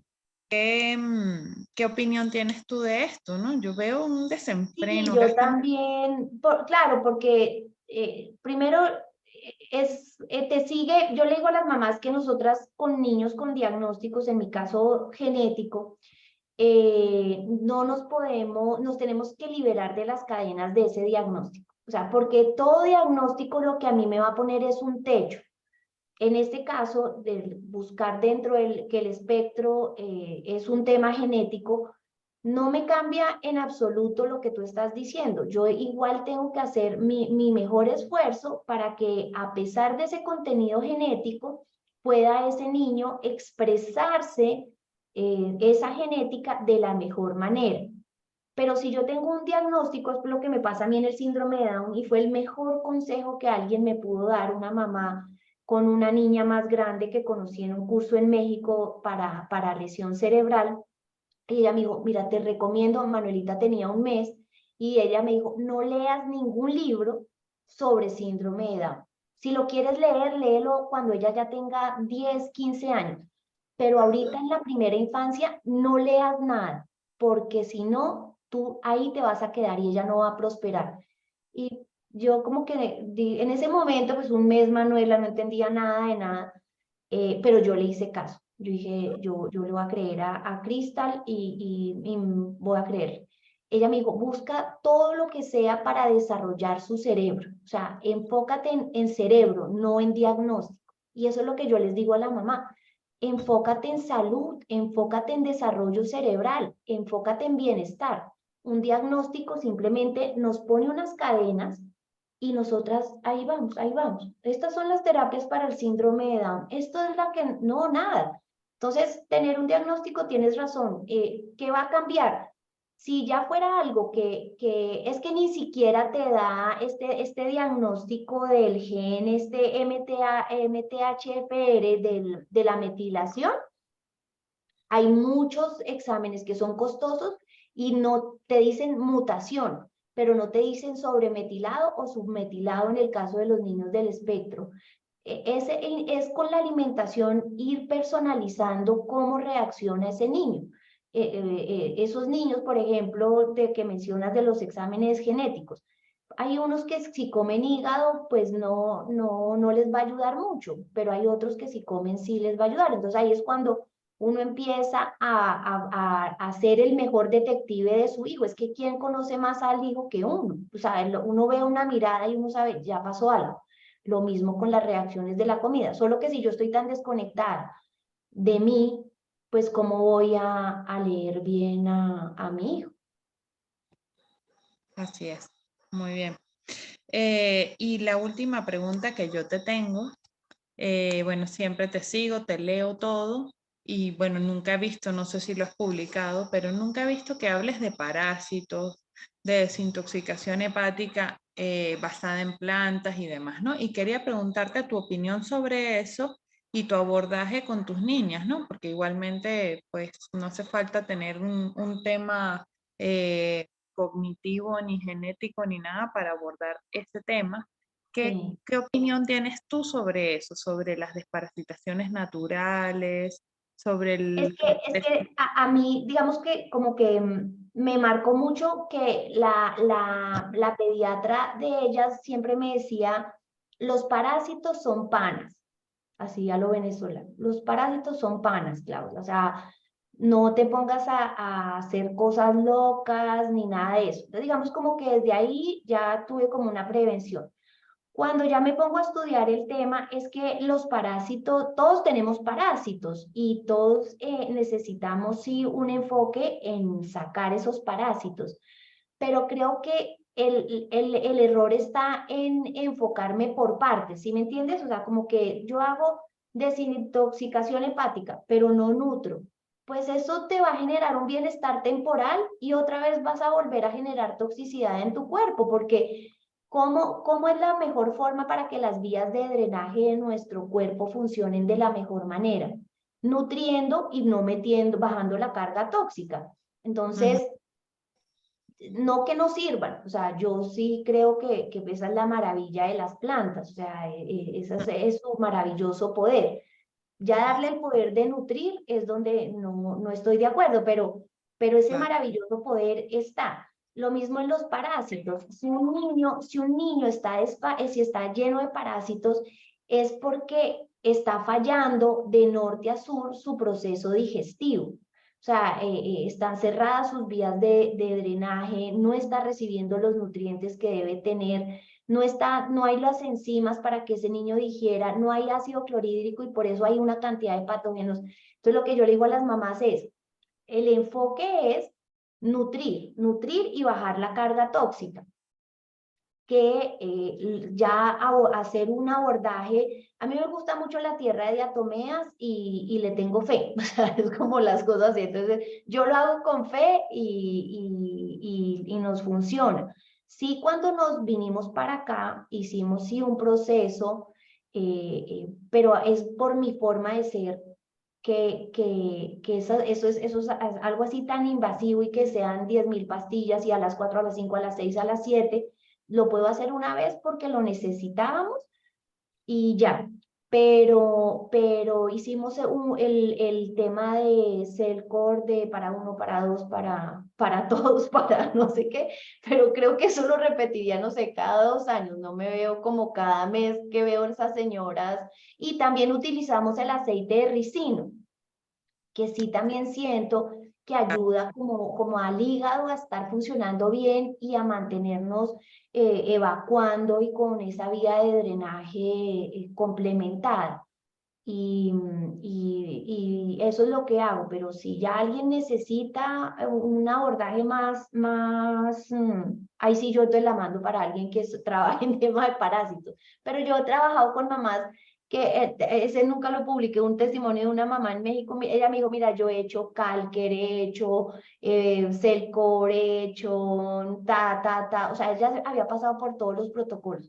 ¿Qué opinión tienes tú de esto, no? Yo veo un Sí, desenfreno. yo también, claro, porque primero te sigue, yo le digo a las mamás que nosotras con niños con diagnósticos, en mi caso genético, no nos tenemos que liberar de las cadenas de ese diagnóstico. O sea, porque todo diagnóstico lo que a mí me va a poner es un techo. En este caso, de buscar dentro que el espectro es un tema genético, no me cambia en absoluto lo que tú estás diciendo. Yo igual tengo que hacer mi mejor esfuerzo para que a pesar de ese contenido genético, pueda ese niño expresarse esa genética de la mejor manera. Pero si yo tengo un diagnóstico, es lo que me pasa a mí en el síndrome de Down y fue el mejor consejo que alguien me pudo dar, una mamá con una niña más grande que conocí en un curso en México para lesión cerebral. Y ella me dijo, mira, te recomiendo, Manuelita tenía un mes, y ella me dijo, no leas ningún libro sobre síndrome de Down. Si lo quieres leer, léelo cuando ella ya tenga 10, 15 años. Pero ahorita en la primera infancia, no leas nada, porque si no, tú ahí te vas a quedar y ella no va a prosperar. Y yo como que en ese momento, pues un mes, Manuela, no entendía nada de nada, pero yo le hice caso. Yo dije, yo le voy a creer a Crystal y voy a creer. ella me dijo, busca todo lo que sea para desarrollar su cerebro. O sea, enfócate en cerebro, no en diagnóstico. Y eso es lo que yo les digo a la mamá. Enfócate en salud, enfócate en desarrollo cerebral, enfócate en bienestar. Un diagnóstico simplemente nos pone unas cadenas y nosotras ahí vamos, ahí vamos. Estas son las terapias para el síndrome de Down. Esto es la que, no, nada. Entonces, tener un diagnóstico, tienes razón. ¿Qué va a cambiar? Si ya fuera algo que es que ni siquiera te da este diagnóstico del gen, este MTHFR de la metilación, hay muchos exámenes que son costosos y no te dicen mutación, pero no te dicen sobremetilado o submetilado en el caso de los niños del espectro. Es con la alimentación ir personalizando cómo reacciona ese niño. Esos niños, por ejemplo, que mencionas de los exámenes genéticos, hay unos que si comen hígado, pues no les va a ayudar mucho, pero hay otros que si comen sí les va a ayudar. Entonces ahí es cuando uno empieza a ser el mejor detective de su hijo. Es que ¿quién conoce más al hijo que uno? O sea, uno ve una mirada y uno sabe, ya pasó algo. Lo mismo con las reacciones de la comida, solo que si yo estoy tan desconectada de mí, pues cómo voy a leer bien a mi hijo. Así es, muy bien. Y la última pregunta que yo te tengo, bueno, siempre te sigo, te leo todo y bueno, nunca he visto, no sé si lo has publicado, pero nunca he visto que hables de parásitos, de desintoxicación hepática basada en plantas y demás, ¿no? Y quería preguntarte tu opinión sobre eso y tu abordaje con tus niñas, ¿no? Porque igualmente, pues, no hace falta tener un tema cognitivo, ni genético, ni nada para abordar este tema. Sí. ¿Qué opinión tienes tú sobre eso? Sobre las desparasitaciones naturales, sobre Es el... que a mí, digamos que como que me marcó mucho que la pediatra de ellas siempre me decía, los parásitos son panas, así a lo venezolano, los parásitos son panas, Claudia, o sea, no te pongas a hacer cosas locas ni nada de eso. Entonces, digamos como que desde ahí ya tuve como una prevención. Cuando ya me pongo a estudiar el tema, es que los parásitos, todos tenemos parásitos y todos necesitamos sí un enfoque en sacar esos parásitos, pero creo que el error está en enfocarme por partes, ¿sí me entiendes? O sea, como que yo hago desintoxicación hepática, pero no nutro. Pues eso te va a generar un bienestar temporal y otra vez vas a volver a generar toxicidad en tu cuerpo, porque ¿cómo es la mejor forma para que las vías de drenaje de nuestro cuerpo funcionen de la mejor manera? Nutriendo y no metiendo, bajando la carga tóxica. Entonces, no que no sirvan, o sea, yo sí creo que esa es la maravilla de las plantas, o sea, ese es su maravilloso poder. Ya darle el poder de nutrir es donde no estoy de acuerdo, pero ese maravilloso poder está. Lo mismo en los parásitos. Si un niño si está lleno de parásitos, es porque está fallando de norte a sur su proceso digestivo. O sea, están cerradas sus vías de drenaje, no está recibiendo los nutrientes que debe tener, no hay las enzimas para que ese niño digiera, no hay ácido clorhídrico y por eso hay una cantidad de patógenos. Entonces lo que yo le digo a las mamás es, el enfoque es nutrir y bajar la carga tóxica, que ya hacer un abordaje, a mí me gusta mucho la tierra de diatomeas y le tengo fe, o sea, es como las cosas así, entonces yo lo hago con fe y nos funciona. Sí, cuando nos vinimos para acá, hicimos sí un proceso, pero es por mi forma de ser, que eso es algo así tan invasivo y que sean 10.000 pastillas y a las 4, a las 5, a las 6, a las 7, lo puedo hacer una vez porque lo necesitábamos y ya. Pero hicimos el tema de Cellcore de para uno, para dos, para todos, para no sé qué, pero creo que eso lo repetiría, no sé, cada 2 años, no me veo como cada mes que veo a esas señoras. Y también utilizamos el aceite de ricino, que sí también siento que ayuda como al hígado a estar funcionando bien y a mantenernos evacuando y con esa vía de drenaje complementada. Y eso es lo que hago, pero si ya alguien necesita un abordaje ahí sí yo estoy la mando para alguien que trabaje en tema de parásitos. Pero yo he trabajado con mamás que ese nunca lo publiqué, un testimonio de una mamá en México. Ella me dijo, mira, yo he hecho Calker, he hecho Celcor, he hecho o sea, ella había pasado por todos los protocolos,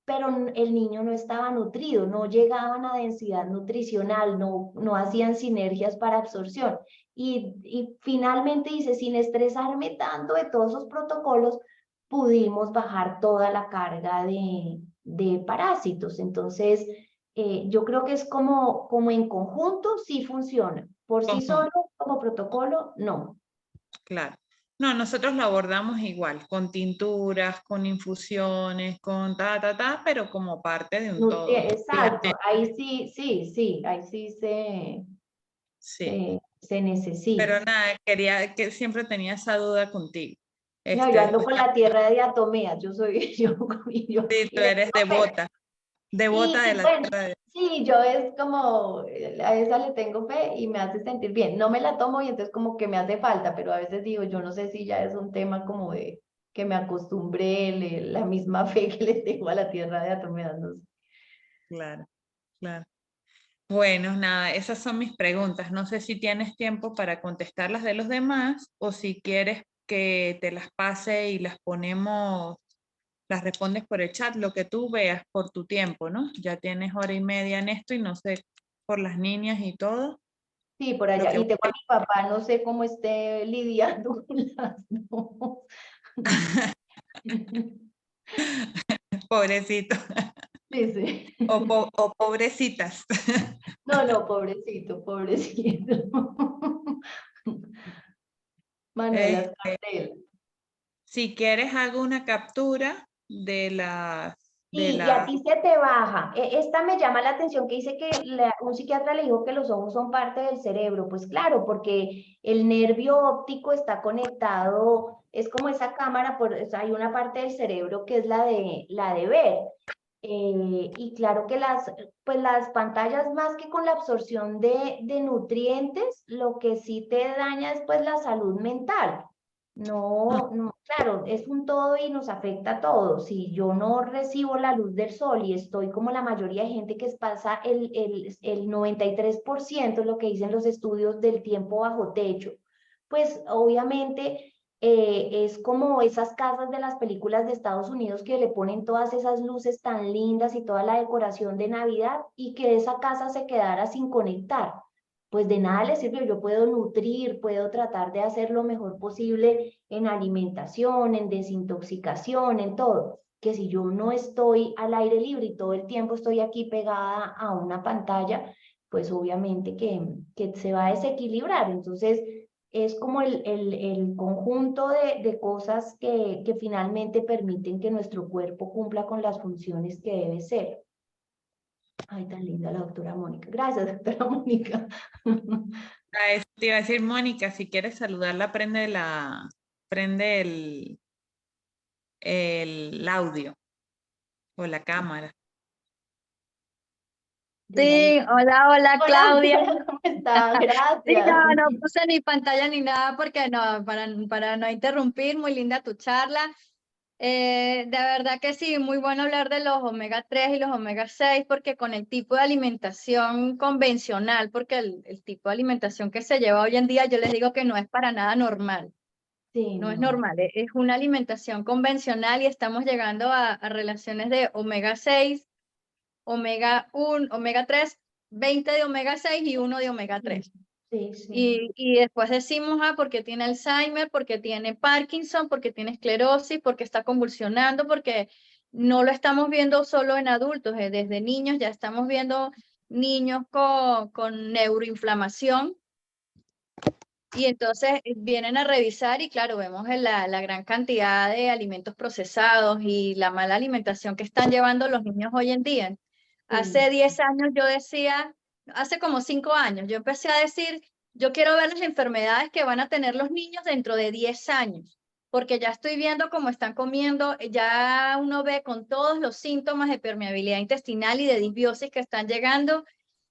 pero el niño no estaba nutrido, no llegaban a densidad nutricional, no hacían sinergias para absorción. Y finalmente dice, sin estresarme tanto de todos esos protocolos, pudimos bajar toda la carga de parásitos. Entonces, yo creo que es como en conjunto sí funciona. Por sí solo, como protocolo, no. Claro. No, nosotros lo abordamos igual, con tinturas, con infusiones, con pero como parte de un todo. Exacto, ahí sí, ahí sí Sí. se necesita. Pero nada, quería que siempre tenía esa duda contigo. No, yo ando con la tierra de diatomeas, yo soy, yo, Sí, tú eres devota de la bueno, tierra de... sí, yo es como, a esa le tengo fe y me hace sentir bien. No me la tomo y entonces como que me hace falta, pero a veces digo, yo no sé si ya es un tema como de que me acostumbré, la misma fe que le tengo a la tierra de diatomeas, no sé. Claro, claro. Bueno, nada, esas son mis preguntas. No sé si tienes tiempo para contestar las de los demás o si quieres que te las pase y las ponemos, las respondes por el chat, lo que tú veas por tu tiempo, ¿no? Ya tienes hora y media en esto y no sé, por las niñas y todo. Sí, por allá. Y tengo a mi papá, no sé cómo esté lidiando con las dos. Pobrecito. Sí, sí. O pobrecitas. No, pobrecito, pobrecito. Manuela Escartel. Si quieres, hago una captura de las... Y a ti se te baja. Esta me llama la atención que dice que un psiquiatra le dijo que los ojos son parte del cerebro. Pues claro, porque el nervio óptico está conectado, es como esa cámara, hay una parte del cerebro que es la de ver. Y claro que pues las pantallas, más que con la absorción de nutrientes, lo que sí te daña es pues la salud mental. No, claro, es un todo y nos afecta a todos. Si yo no recibo la luz del sol y estoy como la mayoría de gente que pasa el 93%, es lo que dicen los estudios, del tiempo bajo techo, pues obviamente es como esas casas de las películas de Estados Unidos que le ponen todas esas luces tan lindas y toda la decoración de Navidad y que esa casa se quedara sin conectar. Pues de nada le sirve. Yo puedo nutrir, puedo tratar de hacer lo mejor posible en alimentación, en desintoxicación, en todo. Que si yo no estoy al aire libre y todo el tiempo estoy aquí pegada a una pantalla, pues obviamente que se va a desequilibrar. Entonces, es como el conjunto de cosas que finalmente permiten que nuestro cuerpo cumpla con las funciones que debe ser. Ay, tan linda la doctora Mónica. Gracias, doctora Mónica. Te iba a decir, Mónica, si quieres saludarla, prende el audio o la cámara. Sí, hola Claudia. Hola, ¿cómo estás? Sí, Gracias. no puse ni pantalla ni nada porque no, para no interrumpir, muy linda tu charla. De verdad que sí, muy bueno hablar de los omega 3 y los omega 6 porque con el tipo de alimentación convencional, porque el tipo de alimentación que se lleva hoy en día, yo les digo que no es para nada normal. Sí, No es no. normal, es una alimentación convencional y estamos llegando a relaciones de omega 6, omega 1, omega 3, 20 de omega 6 y 1 de omega 3. Sí. Y después decimos, porque tiene Alzheimer, porque tiene Parkinson, porque tiene esclerosis, porque está convulsionando, porque no lo estamos viendo solo en adultos, desde niños ya estamos viendo niños con neuroinflamación. Y entonces vienen a revisar y claro, vemos la gran cantidad de alimentos procesados y la mala alimentación que están llevando los niños hoy en día. Sí. Hace 10 años yo decía, hace como 5 años, yo empecé a decir yo quiero ver las enfermedades que van a tener los niños dentro de 10 años, porque ya estoy viendo cómo están comiendo, ya uno ve con todos los síntomas de permeabilidad intestinal y de disbiosis que están llegando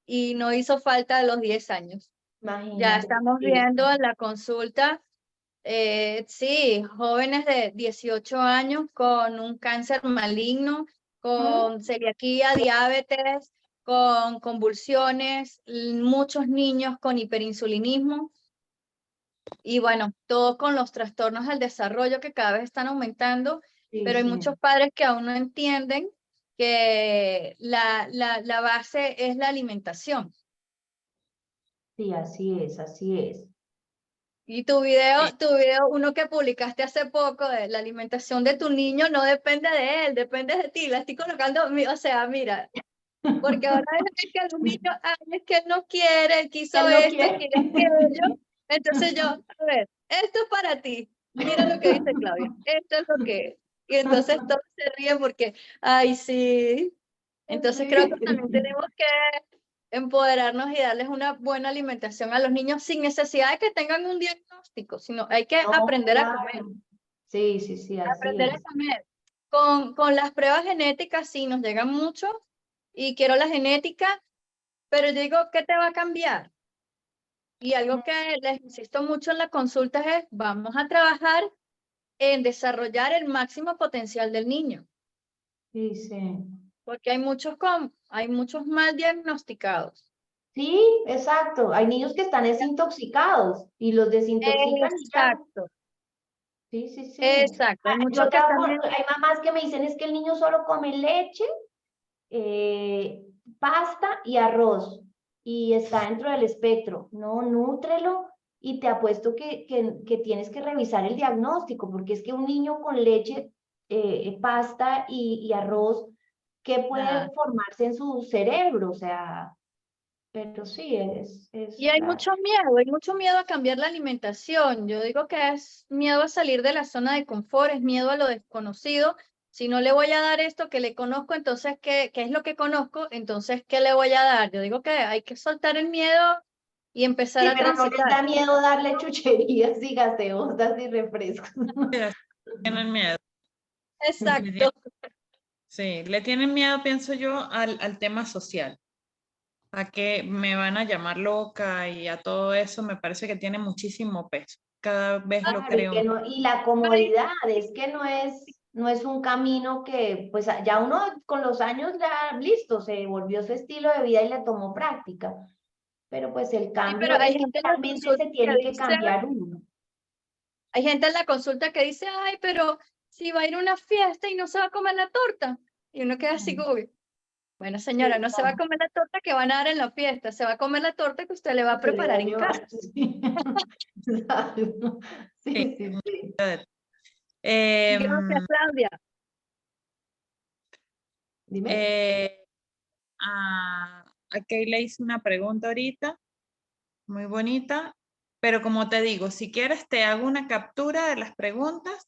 y no hizo falta de los 10 años. Ya Imagínate. estamos viendo en la consulta, sí, jóvenes de 18 años con un cáncer maligno, con celiaquía, diabetes, con convulsiones, muchos niños con hiperinsulinismo y bueno, todo con los trastornos del desarrollo que cada vez están aumentando, Sí, pero hay sí. muchos padres que aún no entienden que la base es la alimentación. Sí, así es, así es. Y tu video, uno que publicaste hace poco de la alimentación de tu niño, no depende de él, depende de ti. La estoy colocando, o sea, mira, porque ahora es que los niños, ay, es que él no quiere, él quiso Él no esto, quiere. quiere aquello. Entonces yo, a ver, esto es para ti. Mira lo que dice Claudia, esto es lo que es. Y entonces todos se ríen porque, ay, sí. Entonces creo que también tenemos que empoderarnos y darles una buena alimentación a los niños sin necesidad de que tengan un diagnóstico, sino hay que No, aprender a claro. comer. Sí, sí, sí, así Aprender a es. comer. Con las pruebas genéticas sí nos llegan mucho y quiero la genética, pero yo digo, ¿qué te va a cambiar? Y algo que les insisto mucho en la consulta es, vamos a trabajar en desarrollar el máximo potencial del niño, Sí, sí. porque hay muchos mal diagnosticados. Sí, exacto. Hay niños que están desintoxicados y los desintoxican y ya. Exacto, Sí, sí, sí. exacto. Hay muchos Yo que trabajo, están hay mamás que me dicen es que el niño solo come leche, pasta y arroz y está dentro del espectro. No, nútrelo y te apuesto que tienes que revisar el diagnóstico porque es que un niño con leche, pasta y arroz, ¿qué puede nada. formarse en su cerebro? O sea, pero sí, Y hay mucho miedo a cambiar la alimentación. Yo digo que es miedo a salir de la zona de confort, es miedo a lo desconocido. Si no le voy a dar esto que le conozco, entonces, ¿qué es lo que conozco? Entonces, ¿qué le voy a dar? Yo digo que hay que soltar el miedo y empezar sí, a pero no les transitar. da miedo darle chucherías y gaseosas y refrescos. Tienen miedo. Exacto. Sí, le tienen miedo, pienso yo, al tema social. A que me van a llamar loca y a todo eso me parece que tiene muchísimo peso. Cada vez lo Claro, y, creo. y la comodidad, es que no es un camino que, pues ya uno con los años ya listo, se volvió su estilo de vida y le tomó práctica. Pero pues el Sí, pero cambio es hay que gente en la realmente consulta se tiene que que dice, cambiar uno. hay gente en la consulta que dice, ay, pero si va a ir a una fiesta y no se va a comer la torta. Y uno queda así como, bueno, señora, Sí, no se va a comer la torta que van a dar en la fiesta, se va a comer la torta que usted le va a se le va preparar a en llevar. casa. Sí. Exacto. Sí. Sí, sí, sí. Gracias, Em, Claudia. Dime. a Kay le hice una pregunta ahorita, muy bonita, pero como te digo, si quieres te hago una captura de las preguntas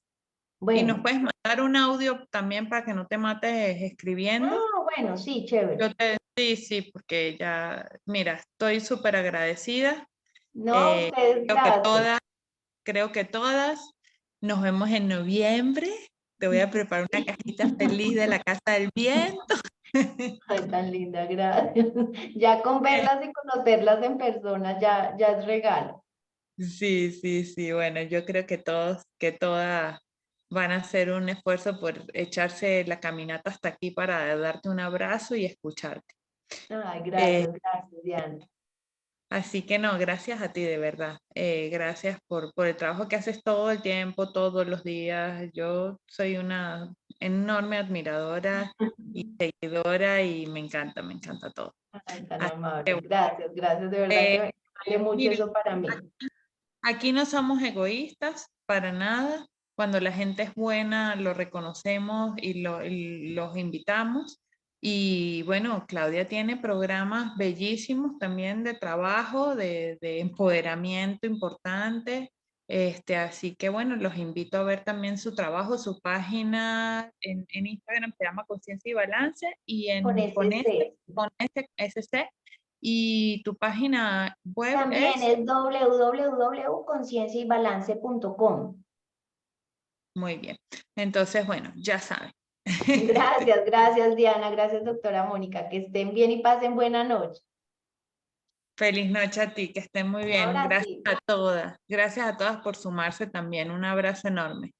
y nos Bueno. puedes mandar un audio también para que no te mates escribiendo. Ah, bueno, sí, chévere. Sí, porque ya, mira, estoy súper agradecida. No, ustedes, gracias. Creo que todas nos vemos en noviembre. Te voy a preparar una cajita feliz de la Casa del Viento. Ay, tan linda, gracias. Ya con verlas y conocerlas en persona ya es regalo. Sí. Bueno, yo creo que todas van a hacer un esfuerzo por echarse la caminata hasta aquí para darte un abrazo y escucharte. Ay, Eh, gracias, Diana. Así que no, gracias a ti de verdad. Gracias por el trabajo que haces todo el tiempo, todos los días. Yo soy una enorme admiradora y seguidora y me encanta todo. Ay, tan Así amable. que, Gracias, de verdad que vale mucho mira, eso para mí. aquí no somos egoístas para nada. Cuando la gente es buena, lo reconocemos y los invitamos. Y bueno, Claudia tiene programas bellísimos también de trabajo, de empoderamiento importante. Así que bueno, los invito a ver también su trabajo, su página en Instagram se llama Conciencia y Balance y Con en ese C. Poneste SC Y tu página web También es... es www.concienciaybalance.com. Muy bien. Entonces, bueno, ya saben. Gracias, gracias Diana, gracias doctora Mónica, que estén bien y pasen buena noche. Feliz noche a ti, que estén muy bien. Ahora Gracias sí. a todas. Gracias a todas por sumarse también. Un abrazo enorme.